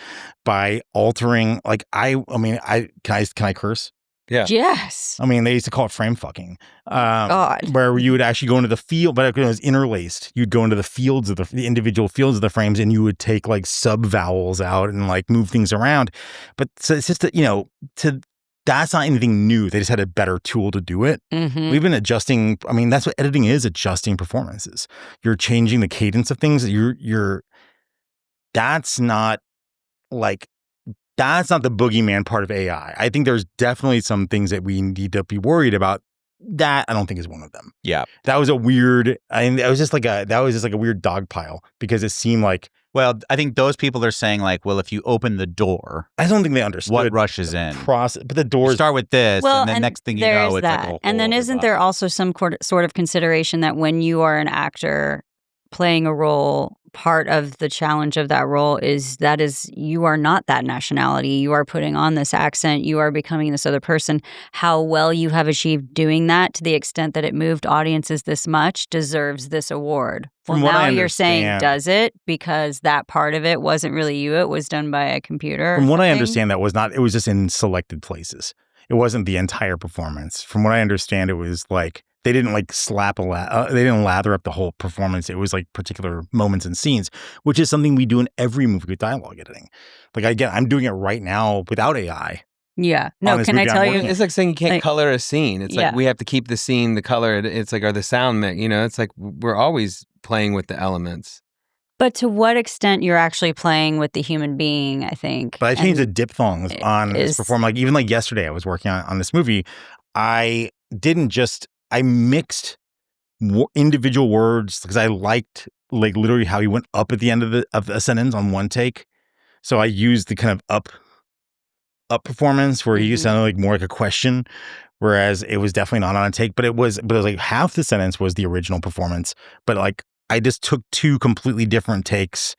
by altering. Like can I curse? Yeah. Yes. I mean, they used to call it frame fucking. God. Where you would actually go into the field, but it was interlaced. You'd go into the fields of the individual fields of the frames, and you would take like sub vowels out and like move things around. But so it's just that, that's not anything new. They just had a better tool to do it. Mm-hmm. We've been adjusting. I mean, that's what editing is, adjusting performances. You're changing the cadence of things. That's not the boogeyman part of AI. I think there's definitely some things that we need to be worried about. That I don't think is one of them. Yeah. That was a weird, that was just like a weird dog pile because it seemed like, well, I think those people are saying like, well, if you open the door, I don't think they understood what rushes in. Process, but the doors start with this, and then next thing you know, it's that. like a whole and then isn't there also some sort of consideration that when you are an actor playing a role, part of the challenge of that role is you are not that nationality. You are putting on this accent. You are becoming this other person. How well you have achieved doing that, to the extent that it moved audiences this much, deserves this award. Well, now you're saying, does it? Because that part of it wasn't really you. It was done by a computer. From what I understand, it was just in selected places. It wasn't the entire performance. From what I understand, it was like, they didn't like they didn't lather up the whole performance. It was like particular moments and scenes, which is something we do in every movie with dialogue editing. Like, again, I'm doing it right now without AI. Yeah. No, can I tell you? It's like saying you can't color a scene. It's like we have to keep the scene, the color. It's like, or the sound mix, it's like we're always playing with the elements. But to what extent you're actually playing with the human being, I think. But I changed the diphthongs on this performance. Like, even like yesterday, I was working on this movie. I mixed individual words because I liked like literally how he went up at the end of a sentence on one take. So I used the kind of up performance where he sounded like more like a question, whereas it was definitely not on a take. But it was like half the sentence was the original performance. But like I just took two completely different takes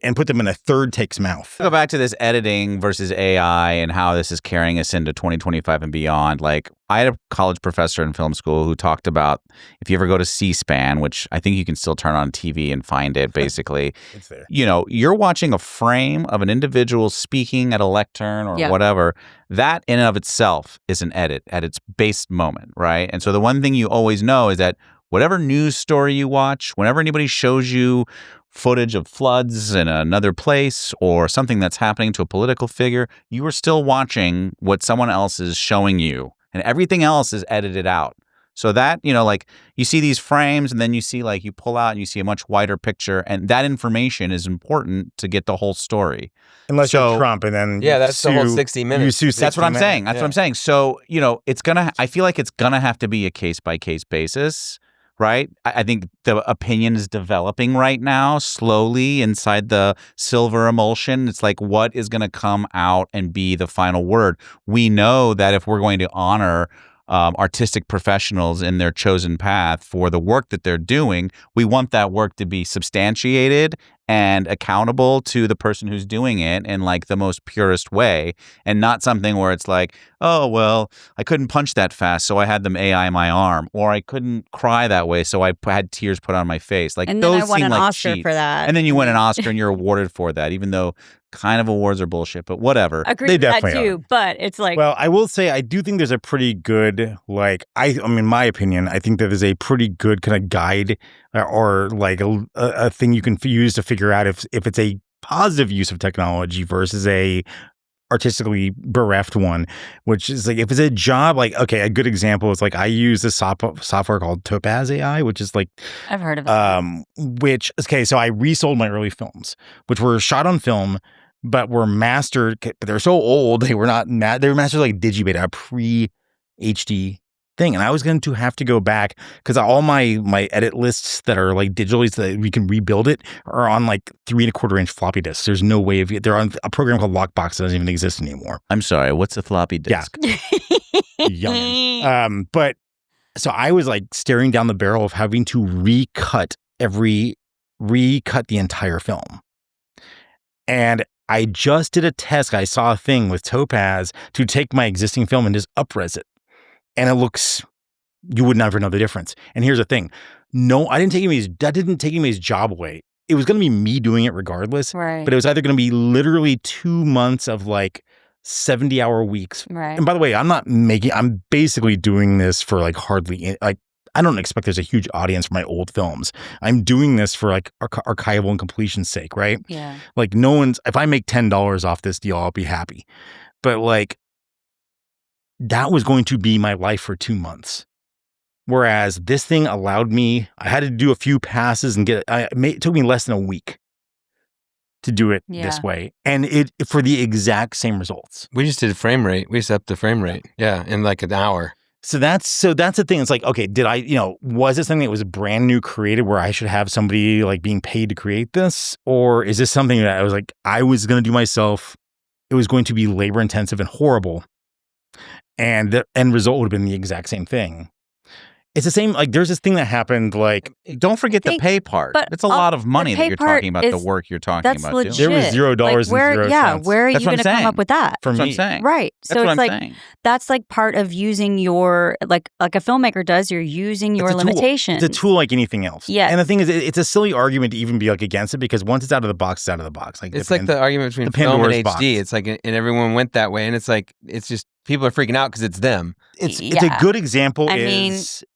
and put them in a third take's mouth. Go back to this editing versus AI and how this is carrying us into 2025 and beyond. Like, I had a college professor in film school who talked about, if you ever go to C-SPAN, which I think you can still turn on TV and find it, basically. It's there. You're watching a frame of an individual speaking at a lectern or whatever. That in and of itself is an edit at its base moment, right? And so the one thing you always know is that whatever news story you watch, whenever anybody shows you footage of floods in another place or something that's happening to a political figure, you are still watching what someone else is showing you, and everything else is edited out. So that, like, you see these frames, and then you see, like, you pull out and you see a much wider picture, and that information is important to get the whole story. Unless you're Trump, and then that's the whole 60 minutes. That's what I'm saying. That's what I'm saying. So, I feel like it's gonna have to be a case-by-case basis. Right? I think the opinion is developing right now, slowly, inside the silver emulsion. It's like, what is going to come out and be the final word? We know that if we're going to honor artistic professionals in their chosen path for the work that they're doing, we want that work to be substantiated and accountable to the person who's doing it in like the most purest way, and not something where it's like, oh, well, I couldn't punch that fast, so I had them AI my arm, or I couldn't cry that way, so I had tears put on my face. Like, And then those I won seem an like Oscar cheats. for that. And then you win an Oscar and you're awarded for that, even though kind of awards are bullshit, but whatever. Agree They with that definitely too, but it's like, Well, I will say I do think there's a pretty good, like, I mean, in my opinion, I think that there's a pretty good kind of guide or like a thing you can use to figure out if it's a positive use of technology versus a artistically bereft one, which is like, if it's a job, like, okay, a good example is like, I use this software called Topaz AI, which is like, I've heard of it. which, okay, so I resold my early films, which were shot on film, but were mastered, but they're so old, they were not, they were mastered like Digibeta, a pre-HD thing. And I was going to have to go back because all my edit lists that are like digitally so that we can rebuild it are on like 3¼ inch floppy disks. There's no way of it. They're on a program called Lockbox that doesn't even exist anymore. I'm sorry, what's a floppy disk? Young. But so I was like staring down the barrel of having to recut the entire film. And I just did a test. I saw a thing with Topaz to take my existing film and just up-res it. And it looks, you would never know the difference. And here's the thing. No, that didn't take anybody's job away. It was going to be me doing it regardless. Right. But it was either going to be literally 2 months of like 70-hour weeks. Right. And by the way, I'm basically doing this for like hardly, like, I don't expect there's a huge audience for my old films. I'm doing this for like archival and completion's sake, right? Yeah. Like if I make $10 off this deal, I'll be happy. But like, that was going to be my life for 2 months. Whereas this thing allowed me, I had to do a few passes and it took me less than a week to do it this way. And for the exact same results. We just did frame rate. We just upped the frame rate. Yeah, in like an hour. So that's the thing. It's like, okay, was it something that was brand new created where I should have somebody like being paid to create this? Or is this something that I was going to do myself? It was going to be labor intensive and horrible. And the end result would have been the exact same thing. It's the same, like, there's this thing that happened, like... Don't forget the pay part. It's a lot of money that you're talking about, the work you're talking about doing. There was $0 and 0 cents. Where are you going to come up with that? For me. That's what I'm saying. Right. That's So what it's I'm like, saying. that's like part of using your, like a filmmaker does, you're using your limitations. It's a tool like anything else. Yeah. And the thing is, it's a silly argument to even be like against it because once it's out of the box, it's out of the box. Like it's like the argument between film and HD. Box. It's like, and everyone went that way. And it's like, it's just, people are freaking out because it's them. It's a good example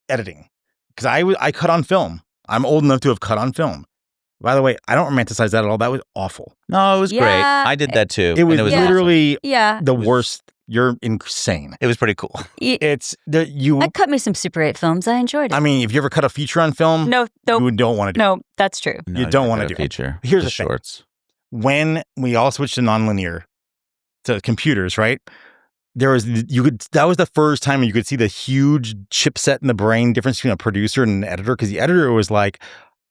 editing. Because I cut on film. I'm old enough to have cut on film. By the way, I don't romanticize that at all. That was awful. No, it was great. I did that too. It was literally awesome. The worst. You're insane. It was pretty cool. I cut me some Super 8 films. I enjoyed it. I mean, if you ever cut a feature on film, you don't want to do it. No, that's true. No, you don't want to do feature. Here's the shorts. Thing. When we all switched to nonlinear, to computers, right? That was the first time you could see the huge chipset in the brain difference between a producer and an editor. Because the editor was like,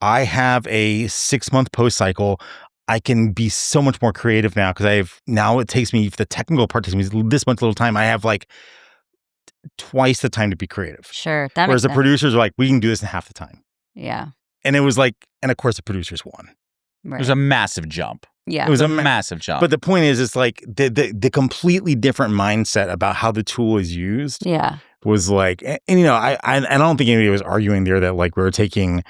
I have a 6-month post cycle. I can be so much more creative now because it takes me, the technical part takes me this much little time. I have like twice the time to be creative. Sure. Whereas the producers are like, we can do this in half the time. Yeah. And it was like, and of course the producers won. Right. It was a massive jump. Yeah. It was a massive jump. But the point is, it's like the completely different mindset about how the tool is used. Yeah. Was like, and I don't think anybody was arguing there that like we were taking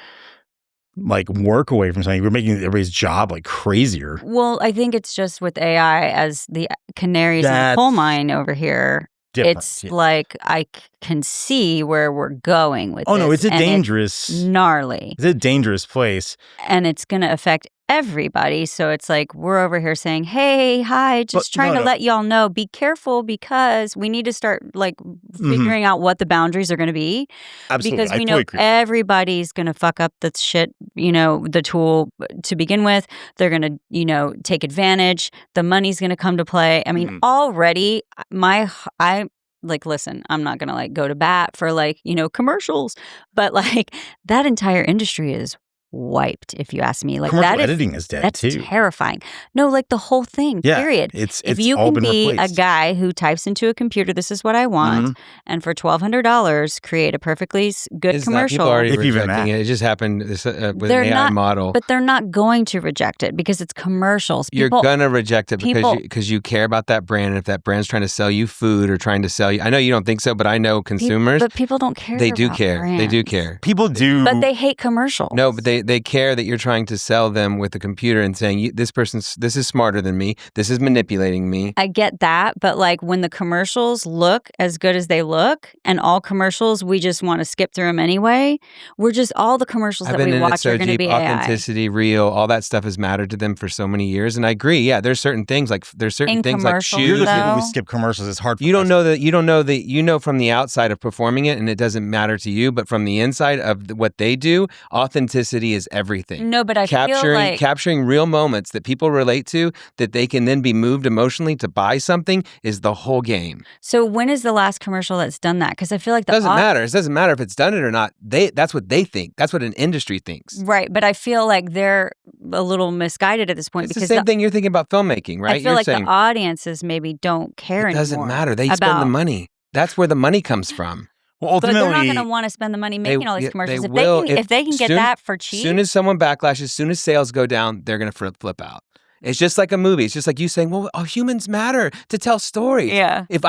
like work away from something. We're making everybody's job like crazier. Well, I think it's just with AI as the canaries in the coal mine over here. It's like I can see where we're going with this. Oh, no, it's dangerous. It's gnarly. It's a dangerous place. And it's going to affect everybody. So it's like we're over here saying, hey, hi, just trying to let y'all know, be careful because we need to start like figuring out what the boundaries are going to be. Absolutely. Because we know everybody's going to fuck up the shit, the tool to begin with. They're going to, take advantage. The money's going to come to play. I mean, already listen, I'm not going to like go to bat for like, commercials, but like that entire industry is wiped, if you ask me. Like Commercial editing is dead that's too. terrifying. No, like the whole thing, Yeah, period. It's If you all can been be replaced. a guy who types into a computer, this is what I want, and for $1,200 create a perfectly good commercial. People are already If even rejecting that. it. It just happened with They're an AI not- model. But they're not going to reject it because it's commercials. You're gonna reject it people- because you care about that brand, and if that brand's trying to sell you food or trying to sell you, I know you don't think so, but I know consumers. But people don't care. They do about care. They do brands. care. People do. But they hate commercials. No, but they care that you're trying to sell them with a computer and saying this is smarter than me. This is manipulating me. I get that, but like when the commercials look as good as they look, and all commercials we just want to skip through them anyway. We're just all the commercials I've that been we in it watch so are going to deep. be AI. Authenticity, real, all that stuff has mattered to them for so many years, and I agree. Yeah, there's certain things like like commercials, You're shoes. the people though? who skip commercials. It's hard. For You don't us. know that. You know from the outside of performing it, and it doesn't matter to you. But from the inside of what they do, authenticity is everything. No, but I feel like capturing real moments that people relate to, that they can then be moved emotionally to buy something, is the whole game. So when is the last commercial that's done that? Because I feel like It doesn't matter. It doesn't matter if it's done it or not. That's what they think. That's what an industry thinks. Right, but I feel like they're a little misguided at this point It's because the same thing you're thinking about filmmaking, right? I feel You're like saying the audiences maybe don't care it anymore. doesn't matter. They spend the money. That's where the money comes from. Well, But ultimately, they're not going to want to spend the money making all these commercials. If they can get soon, that for cheap. As soon as someone backlashes, as soon as sales go down, they're going to flip out. It's just like a movie. It's just like you saying, well, humans matter to tell stories. Yeah. If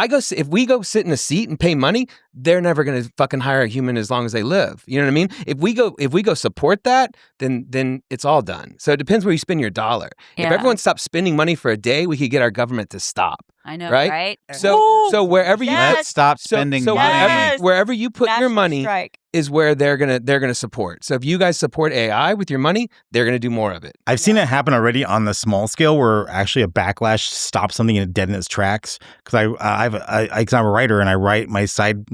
we go sit in a seat and pay money, they're never going to fucking hire a human as long as they live. You know what I mean? If we go support that, then it's all done. So it depends where you spend your dollar. Yeah. If everyone stopped spending money for a day, we could get our government to stop. I know, right? right? So wherever you Yes. Let's stop spending so money. wherever you put your National money strike. is where they're gonna support. So if you guys support AI with your money, they're gonna do more of it. I've seen it happen already on the small scale where actually a backlash stops something dead in its tracks. Because I'm a writer and I write my side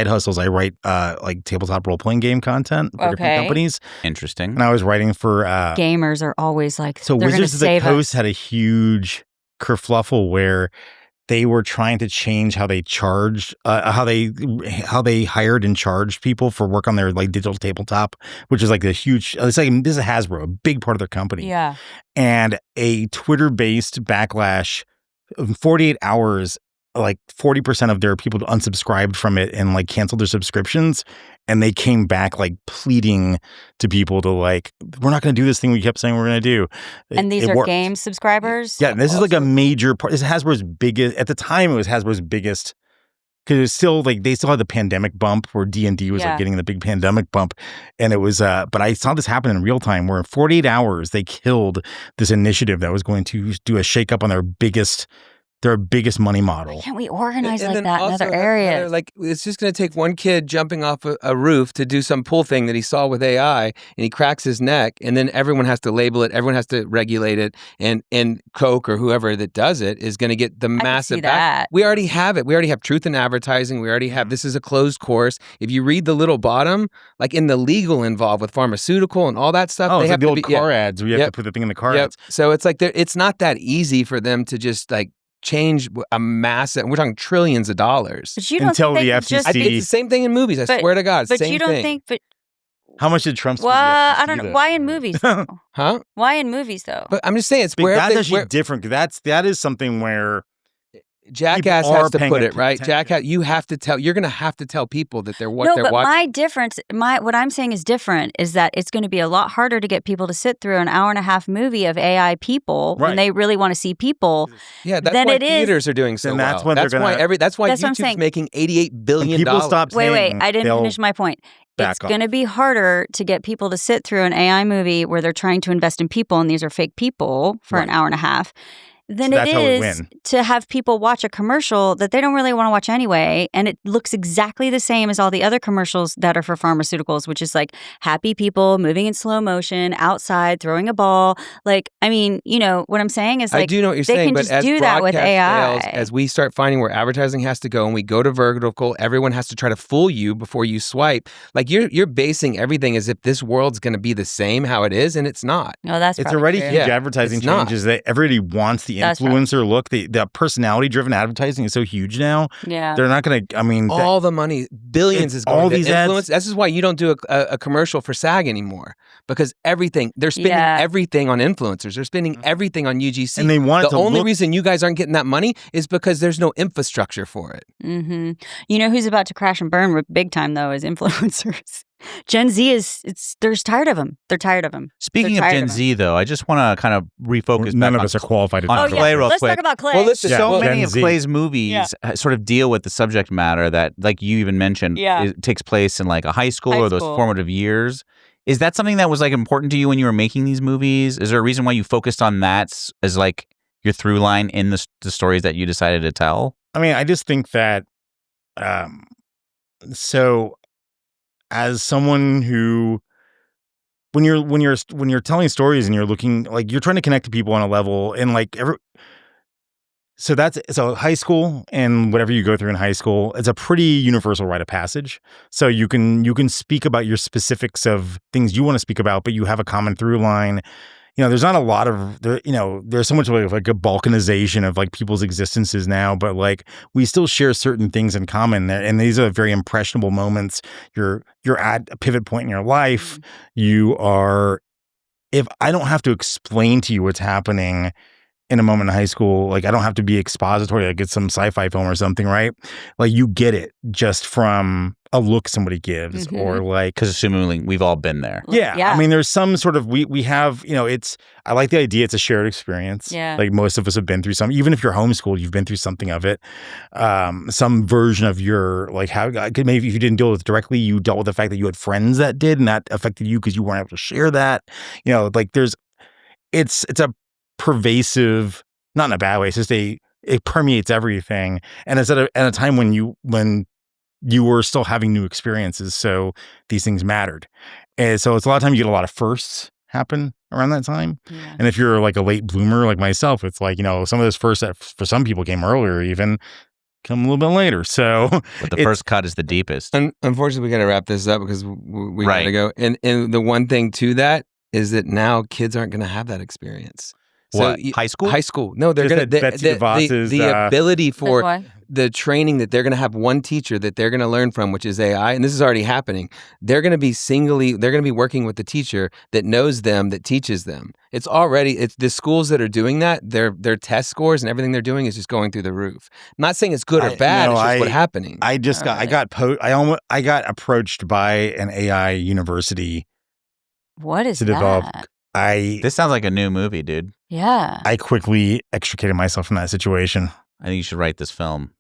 hustles. I write like tabletop role playing game content for different companies. Interesting. And I was writing for Gamers are always like, so they're Wizards of the save Coast us. had a huge kerfluffle where they were trying to change how they charged, how they hired and charged people for work on their like digital tabletop, which is like a huge. It's like this is Hasbro, a big part of their company. Yeah. And a Twitter-based backlash in 48 hours, like 40% of their people unsubscribed from it and like canceled their subscriptions. And they came back like pleading to people to like, we're not going to do this thing we kept saying we're going to do. And these It are worked. game subscribers? Yeah, this is like a major part. This is Hasbro's biggest, at the time it was Hasbro's biggest, because it was still like, they still had the pandemic bump where D&D was like getting the big pandemic bump. And it was, but I saw this happen in real time where in 48 hours, they killed this initiative that was going to do a shakeup on their biggest money model. Why can't we organize And like then that in also, other areas? like it's just going to take one kid jumping off a roof to do some pull thing that he saw with AI, and he cracks his neck, and then everyone has to label it, everyone has to regulate it, and Coke or whoever that does it is going to get the massive see that. We already have it. We already have truth in advertising. We already have, this is a closed course. If you read the little bottom, like in the legal involved with pharmaceutical and all that stuff, Oh, they it's have like the to old be, car ads where you have to put the thing in the car ads. So it's like it's not that easy for them to just like change a massive, we're talking trillions of dollars. But you don't Until think the they could just, I think it's the same thing in movies. I swear to God, but same you don't thing. think, but How much did Trump? well, I don't know. Why in movies though? Huh? Why in movies though? But I'm just saying, it's That's where actually different. That is something where Jackass people has are to paying put it right. attention. Jackass, you're going to have to tell people that they're No, they're but watching. my difference, what I'm saying is different, is that it's going to be a lot harder to get people to sit through an hour and a half movie of AI people when Right. they really want to see people. Yeah, that's than why it is- theaters are doing so Then that's well. when they're gonna- That's why That's what I'm YouTube's saying. making $88 billion. people stop Wait, saying I didn't they'll finish my point. back It's off. going to be harder to get people to sit through an AI movie where they're trying to invest in people and these are fake people for an Right. hour and a half than So it that's how we is win. to have people watch a commercial that they don't really want to watch anyway. And it looks exactly the same as all the other commercials that are for pharmaceuticals, which is like happy people moving in slow motion outside, throwing a ball. Like, I mean, you know, what I'm saying is like, I do know what you're they saying, can but just as do that with broadcast AI. fails, as we start finding where advertising has to go and we go to vertical, everyone has to try to fool you before you swipe. Like you're basing everything as if this world's going to be the same how it is, and it's not. No, that's It's probably already true. huge Yeah, advertising it's not. changes that everybody wants the That's probably- influencer look. The personality driven advertising is so huge now. Yeah. They're not going to. I mean, All the money, billions is going all to these influence. ads. This is why you don't do a commercial for SAG anymore, because they're spending everything on influencers. They're spending everything on UGC. And they want it the to only look- reason you guys aren't getting that money is because there's no infrastructure for it. Mm-hmm. You know who's about to crash and burn big time though is influencers. Gen Z they're tired of them. They're tired of them. Speaking of Gen Z, though, I just want to kind of refocus None back of us are on qualified to on talk Clay about real Let's quick. talk about Clay. Well, listen, Yeah. So Gen many of Z. Clay's movies sort of deal with the subject matter that, like you even mentioned, it takes place in like a high school or those formative years. Is that something that was like important to you when you were making these movies? Is there a reason why you focused on that as like your through line in the stories that you decided to tell? I mean, I just think that, so as someone who, when you're telling stories and you're looking, like, you're trying to connect to people on a level, and like so high school and whatever you go through in high school, it's a pretty universal rite of passage. So you can speak about your specifics of things you want to speak about, but you have a common through line. You know, there's not a lot of there's so much like a balkanization of like people's existences now, but like we still share certain things in common, and these are very impressionable moments. You're at a pivot point in your life. If I don't have to explain to you what's happening in a moment in high school, like I don't have to be expository, like it's some sci-fi film or something, right? Like you get it just from a look somebody gives, or like, because assuming we've all been there. Yeah. I mean, there's some sort of, we have, I like the idea. It's a shared experience. Yeah. Like most of us have been through some, even if you're homeschooled, you've been through something of it. Some version of your, like how, maybe if you didn't deal with it directly, you dealt with the fact that you had friends that did, and that affected you because you weren't able to share that. Like it's a pervasive, not in a bad way. It's just it permeates everything. And it's at a time when you were still having new experiences. So these things mattered. And so it's a lot of time you get a lot of firsts happen around that time. Yeah. And if you're like a late bloomer like myself, it's like, some of those firsts that for some people came earlier, even come a little bit later. So But the first cut is the deepest. Unfortunately, we got to wrap this up because we got to go. And the one thing to that is that now kids aren't going to have that experience. What? High school? High school. No, they're Just going to Betsy DeVos's, the ability for That's why. the training that they're going to have one teacher that they're going to learn from, which is AI, and this is already happening. They're going to be working with the teacher that knows them, that teaches them. It's the schools that are doing that. Their test scores and everything they're doing is just going through the roof. I'm not saying it's good or bad. It's just what's happening. I got approached by an AI university. What is to develop. that? This sounds like a new movie, dude. Yeah. I quickly extricated myself from that situation. I think you should write this film.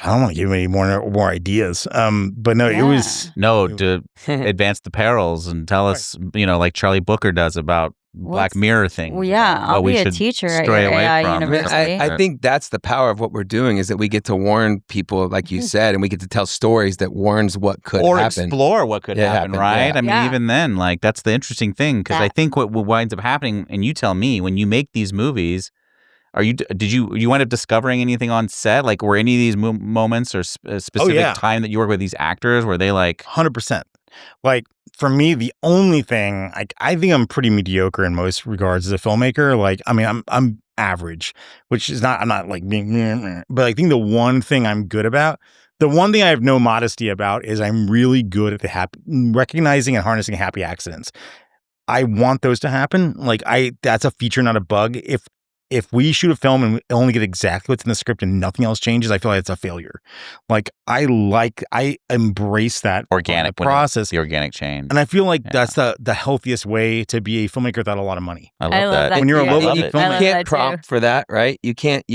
I don't want to give any more ideas. But no, it was to advance the perils and tell us, like Charlie Booker does about Black Mirror thing. Well, yeah, I'll be a teacher at your AI university. I think that's the power of what we're doing, is that we get to warn people, like you said, and we get to tell stories that warns what could or happen. Explore what could happen, right? Yeah. I mean, even then, like, that's the interesting thing, because I think what winds up happening, and you tell me, when you make these movies, did you wind up discovering anything on set? Like, were any of these moments or specific time that you work with these actors, were they like 100%? Like, for me, the only thing, I think I'm pretty mediocre in most regards as a filmmaker. Like, I mean, I'm average, which is not, I'm not like being, but I think the one thing I'm good about, the one thing I have no modesty about, is I'm really good at recognizing and harnessing happy accidents. I want those to happen. Like, that's a feature, not a bug. If we shoot a film and we only get exactly what's in the script and nothing else changes, I feel like it's a failure. Like, I embrace that organic process, the organic change. And I feel like that's the healthiest way to be a filmmaker without a lot of money. I love that. When you're a low-budget you can't prompt for that, right? You can't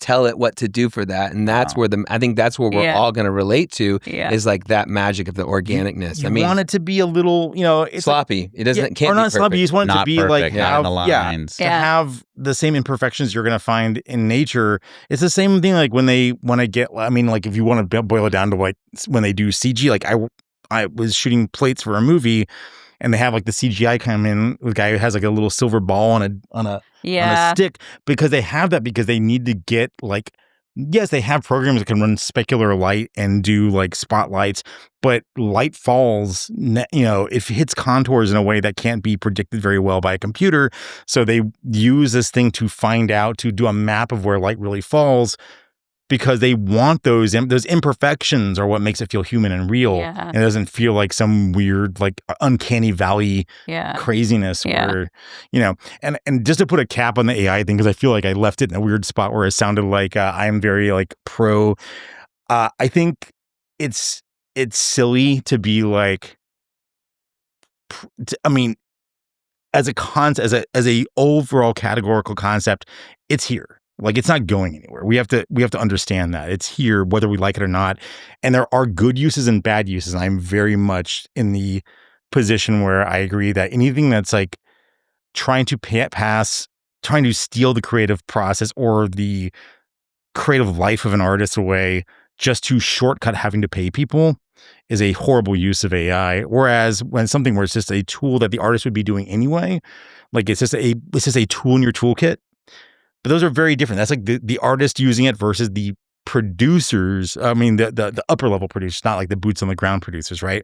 tell it what to do for that. And that's where I think that's where we're all going to relate to, is like that magic of the organicness. You want it to be a little, it's sloppy. It doesn't, can't or be not perfect. sloppy. You just want it to be perfect, like, to have the same imperfections you're going to find in nature. It's the same thing. Like when if you want to boil it down to like when they do CG, like I was shooting plates for a movie, and they have like the CGI come in. The guy who has like a little silver ball on a stick, because they have that because they need to get like. Yes, they have programs that can run specular light and do like spotlights, but light falls, it hits contours in a way that can't be predicted very well by a computer. So they use this thing to find out, to do a map of where light really falls. because they want those imperfections are what makes it feel human and real. Yeah. And it doesn't feel like some weird, like uncanny valley craziness where, and just to put a cap on the AI thing, because I feel like I left it in a weird spot where it sounded like I'm very like pro. I think it's silly to be like, I mean, as a overall categorical concept, it's here. Like, it's not going anywhere. We have to understand that it's here, whether we like it or not. And there are good uses and bad uses. And I'm very much in the position where I agree that anything that's like trying to steal the creative process or the creative life of an artist away just to shortcut having to pay people is a horrible use of AI. Whereas when something where it's just a tool that the artist would be doing anyway, like it's just a tool in your toolkit. But those are very different. That's like the artist using it versus the producers. I mean, the upper level producers, not like the boots on the ground producers, right?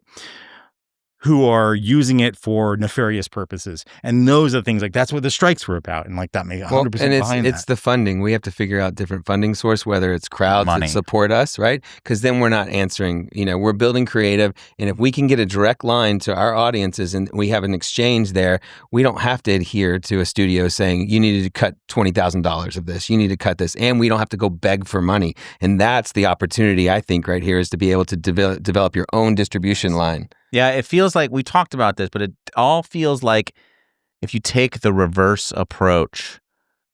Who are using it for nefarious purposes. And those are things like that's what the strikes were about. And like that made 100% behind it's the funding. We have to figure out different funding source, whether it's crowds that support us, right? Because then we're not answering, we're building creative. And if we can get a direct line to our audiences and we have an exchange there, we don't have to adhere to a studio saying, you needed to cut $20,000 of this, you need to cut this. And we don't have to go beg for money. And that's the opportunity, I think, right here is to be able to develop your own distribution line. Yeah, it feels like we talked about this, but it all feels like if you take the reverse approach,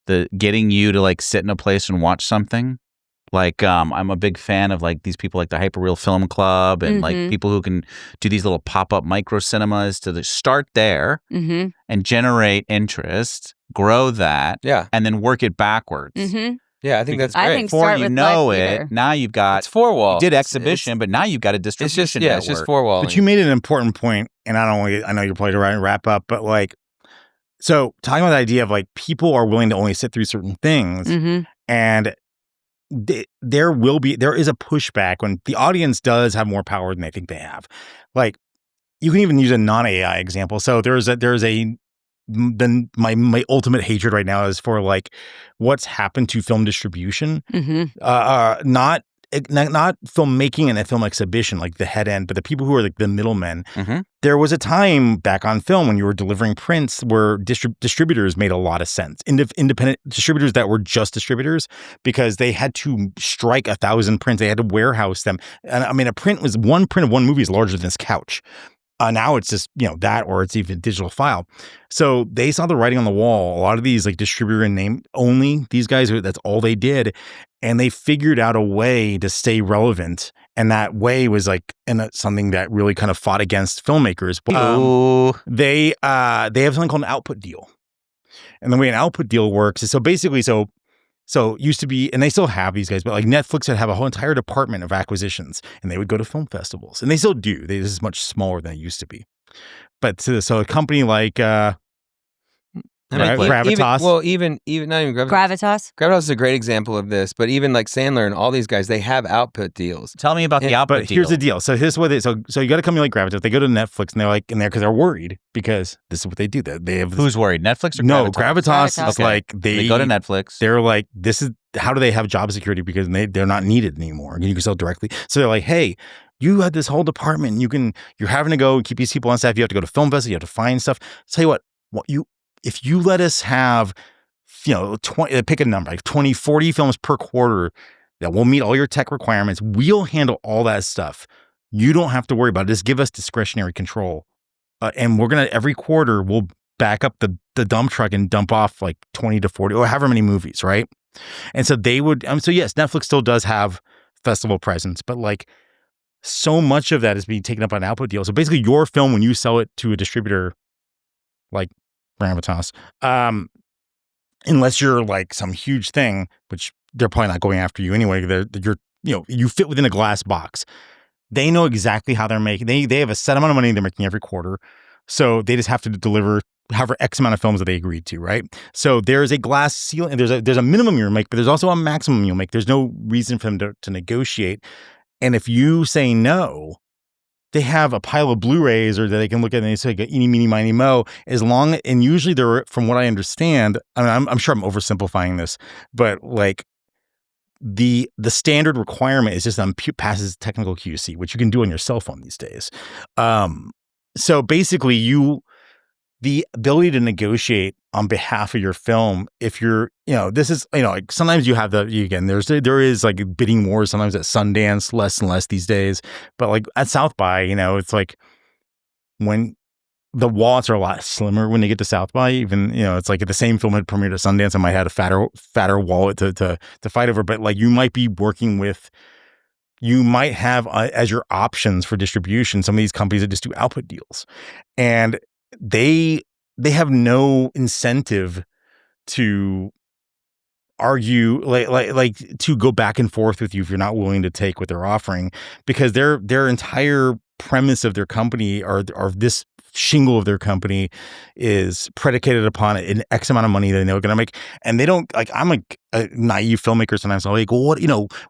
the getting you to like sit in a place and watch something. Like I'm a big fan of like these people like the Hyperreal Film Club and like people who can do these little pop-up micro cinemas to start there and generate interest, grow that, and then work it backwards. Yeah, I think that's great. I think before you know it, now you've got it's four wall. You did exhibition, but now you've got a distribution network. It's just four wall. But you made an important point, and I know you're probably trying to wrap up, but like, so talking about the idea of like people are willing to only sit through certain things, and there is a pushback when the audience does have more power than they think they have. Like, you can even use a non-AI example. So my ultimate hatred right now is for like what's happened to film distribution, not filmmaking and a film exhibition, like the head end, but the people who are like the middlemen. There was a time back on film when you were delivering prints where distributors made a lot of sense. Independent distributors that were just distributors because they had to strike 1,000 prints. They had to warehouse them. And I mean, one print of one movie is larger than this couch. Now it's just, that, or it's even digital file. So they saw the writing on the wall. A lot of these like distributor and name only, these guys, that's all they did. And they figured out a way to stay relevant. And that way was like something that really kind of fought against filmmakers. They have something called an output deal. And the way an output deal works is so basically, So it used to be, and they still have these guys, but like Netflix would have a whole entire department of acquisitions, and they would go to film festivals, and they still do. This is much smaller than it used to be. But so a company like Gravitas. Even not even Gravitas. Gravitas is a great example of this. But even like Sandler and all these guys, they have output deals. Tell me about the output deal. Here's the deal. So here's what so you got a company like Gravitas. They go to Netflix and they're like in there because they're worried because this is what they do. They have who's worried? Netflix or Gravitas? No, Gravitas is like they go to Netflix. They're like, this is how do they have job security because they're not needed anymore. You can sell directly. So they're like, hey, you had this whole department. You're having to go keep these people on staff. You have to go to film festivals. You have to find stuff. Tell you what if you let us have, 20, pick a number, like 20, 40 films per quarter that will meet all your tech requirements, we'll handle all that stuff. You don't have to worry about it. Just give us discretionary control. And we're going to, every quarter, we'll back up the dump truck and dump off like 20 to 40 or however many movies, right? And so they would, so yes, Netflix still does have festival presence, but like so much of that is being taken up on output deals. So basically your film, when you sell it to a distributor, like Gravitas, unless you're like some huge thing, which they're probably not going after you anyway. You fit within a glass box. They know exactly how they're making. They have a set amount of money they're making every quarter, so they just have to deliver however X amount of films that they agreed to, right? So there's a glass ceiling. There's a minimum you'll make, but there's also a maximum you'll make. There's no reason for them to negotiate. And if you say no, they have a pile of Blu-rays or that they can look at and they say, eeny, meeny, miny, mo, and usually they're, from what I understand, I mean, I'm sure I'm oversimplifying this, but like the standard requirement is just passes technical QC, which you can do on your cell phone these days. So basically, the ability to negotiate on behalf of your film, if you're, this is, like sometimes you have there is like bidding wars sometimes at Sundance, less and less these days, but like at South by, it's like when the wallets are a lot slimmer when they get to South by. Even it's like if the same film had premiered at Sundance, I might have a fatter wallet to fight over. But like you might be working with, you might have as your options for distribution some of these companies that just do output deals, and they have no incentive to argue like to go back and forth with you if you're not willing to take what they're offering, because their entire premise of their company or this shingle of their company is predicated upon an X amount of money that they know they're going to make. And they don't, like, I'm like a naive filmmaker sometimes. I'm like, well,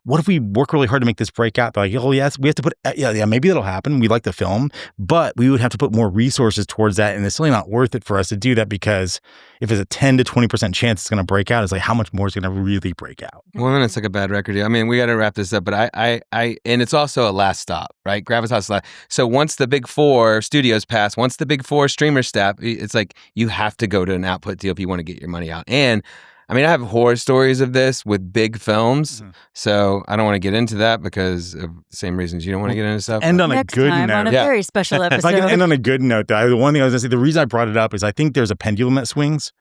what if we work really hard to make this break out? They're like, oh yes, we have to put, maybe that'll happen. We like the film, but we would have to put more resources towards that. And it's really not worth it for us to do that, because if it's a 10 to 20% chance it's going to break out, it's like, how much more is going to really break out? Well, then it's like a bad record deal. I mean, we got to wrap this up, but I and it's also a last stop, right? Gravitas last. So once the big four studios pass, once the big four streamers stop, it's like you have to go to an output deal if you want to get your money out. And I mean, I have horror stories of this with big films, so I don't want to get into that because of the same reasons you don't want to get into stuff. And on Next a good time note, on a very special episode. if I can end on a good note, though, the one thing I was going to say, the reason I brought it up is I think there's a pendulum that swings.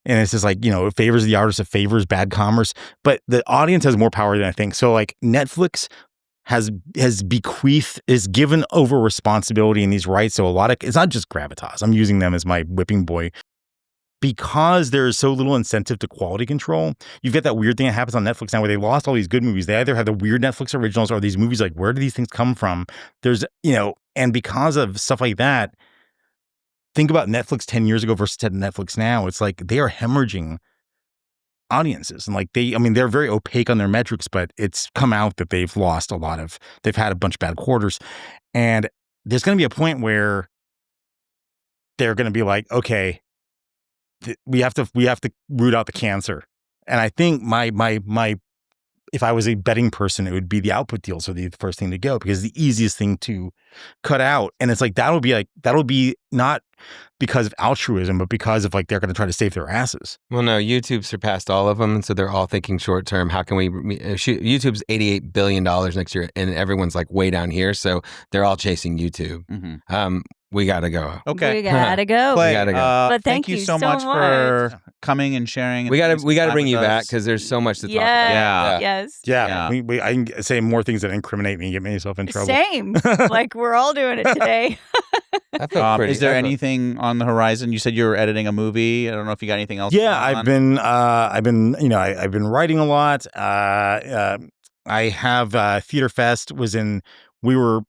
And it's just like, it favors the artist, it favors bad commerce, but the audience has more power than I think. So like Netflix has given over responsibility in these rights. So it's not just Gravitas. I'm using them as my whipping boy. Because there is so little incentive to quality control, you get that weird thing that happens on Netflix now where they lost all these good movies. They either have the weird Netflix originals or these movies like, where do these things come from? There's, and because of stuff like that, think about Netflix 10 years ago versus Netflix now. It's like they are hemorrhaging audiences. And like they're very opaque on their metrics, but it's come out that they've lost they've had a bunch of bad quarters. And there's going to be a point where they're going to be like, okay, we have to root out the cancer. And I think my if I was a betting person, it would be the output deals are the first thing to go, because the easiest thing to cut out. And it's like that'll be not because of altruism, but because of like they're going to try to save their asses. Well, no, YouTube surpassed all of them, and so they're all thinking short term. How can we? YouTube's $88 billion next year, and everyone's like way down here, so they're all chasing YouTube. We gotta go. Okay, we gotta go. Clay, we gotta go. But thank you you so much for coming and sharing. We gotta bring you back because there's so much to talk about. Yes. Yeah. I can say more things that incriminate me and get myself in trouble. Same. Like we're all doing it today. Is there anything on the horizon? You said you were editing a movie. I don't know if you got anything else. Yeah, I've been writing a lot. I have Theater Fest we were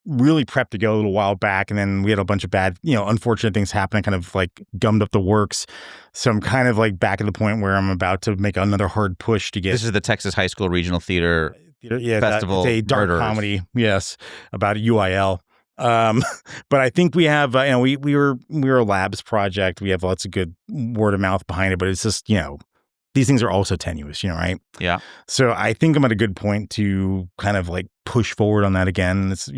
really prepped to go a little while back, and then we had a bunch of bad, unfortunate things happen, kind of like gummed up the works. So I'm kind of like back at the point where I'm about to make another hard push to get. This is the Texas High School Regional Theater Festival. It's a dark comedy, yes, about UIL. But I think we have, we were a labs project. We have lots of good word of mouth behind it, but it's just, these things are also tenuous, right? Yeah. So I think I'm at a good point to kind of like push forward on that again. It's,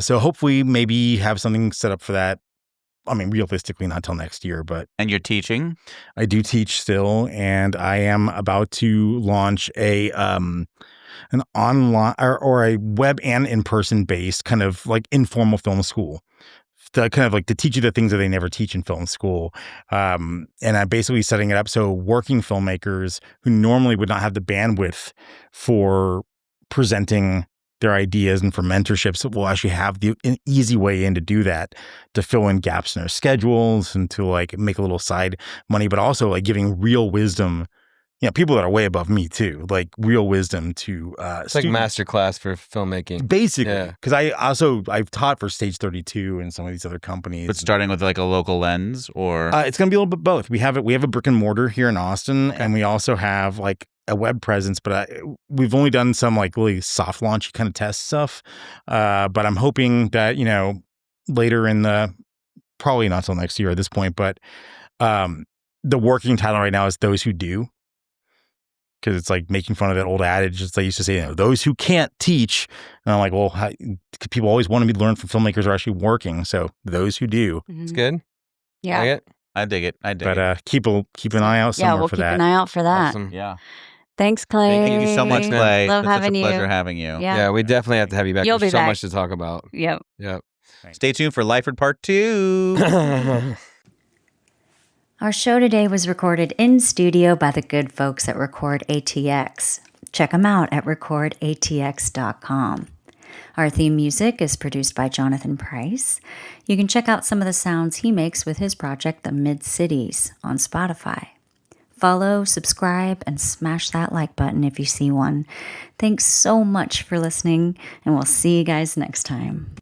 so hopefully maybe have something set up for that. I mean, realistically, not till next year, but. And you're teaching? I do teach still, and I am about to launch an online or a web and in-person based kind of like informal film school. To kind of like to teach you the things that they never teach in film school. And I'm basically setting it up so working filmmakers who normally would not have the bandwidth for presenting their ideas and for mentorships will actually have an easy way in to do that, to fill in gaps in their schedules and to like make a little side money, but also like giving real wisdom. People that are way above me too, like real wisdom to it's like master class for filmmaking. Basically, because I've taught for Stage 32 and some of these other companies. But starting with like a local lens, or it's going to be a little bit both. We have a brick and mortar here in Austin, and we also have like a web presence. But we've only done some like really soft launch kind of test stuff. But I'm hoping that later in probably not till next year at this point, but the working title right now is Those Who Do. because it's like making fun of that old adage. It's they used to say, those who can't teach. And I'm like, well, people always want to learn from filmmakers who are actually working. So those who do. It's good. Yeah. Like it? I dig it. But keep an eye out somewhere we'll for keep that. an eye out for that. Awesome. Yeah. Thanks, Clay. Thank you so much, Clay. Love It's having such a pleasure you. having you. Yeah. Yeah, we definitely have to have you back. You'll There's be so back. much to talk about. Yep. Yep. Stay tuned for Liford Part 2. Our show today was recorded in studio by the good folks at Record ATX. Check them out at recordatx.com. Our theme music is produced by Jonathan Price. You can check out some of the sounds he makes with his project, The Mid-Cities, on Spotify. Follow, subscribe, and smash that like button if you see one. Thanks so much for listening, and we'll see you guys next time.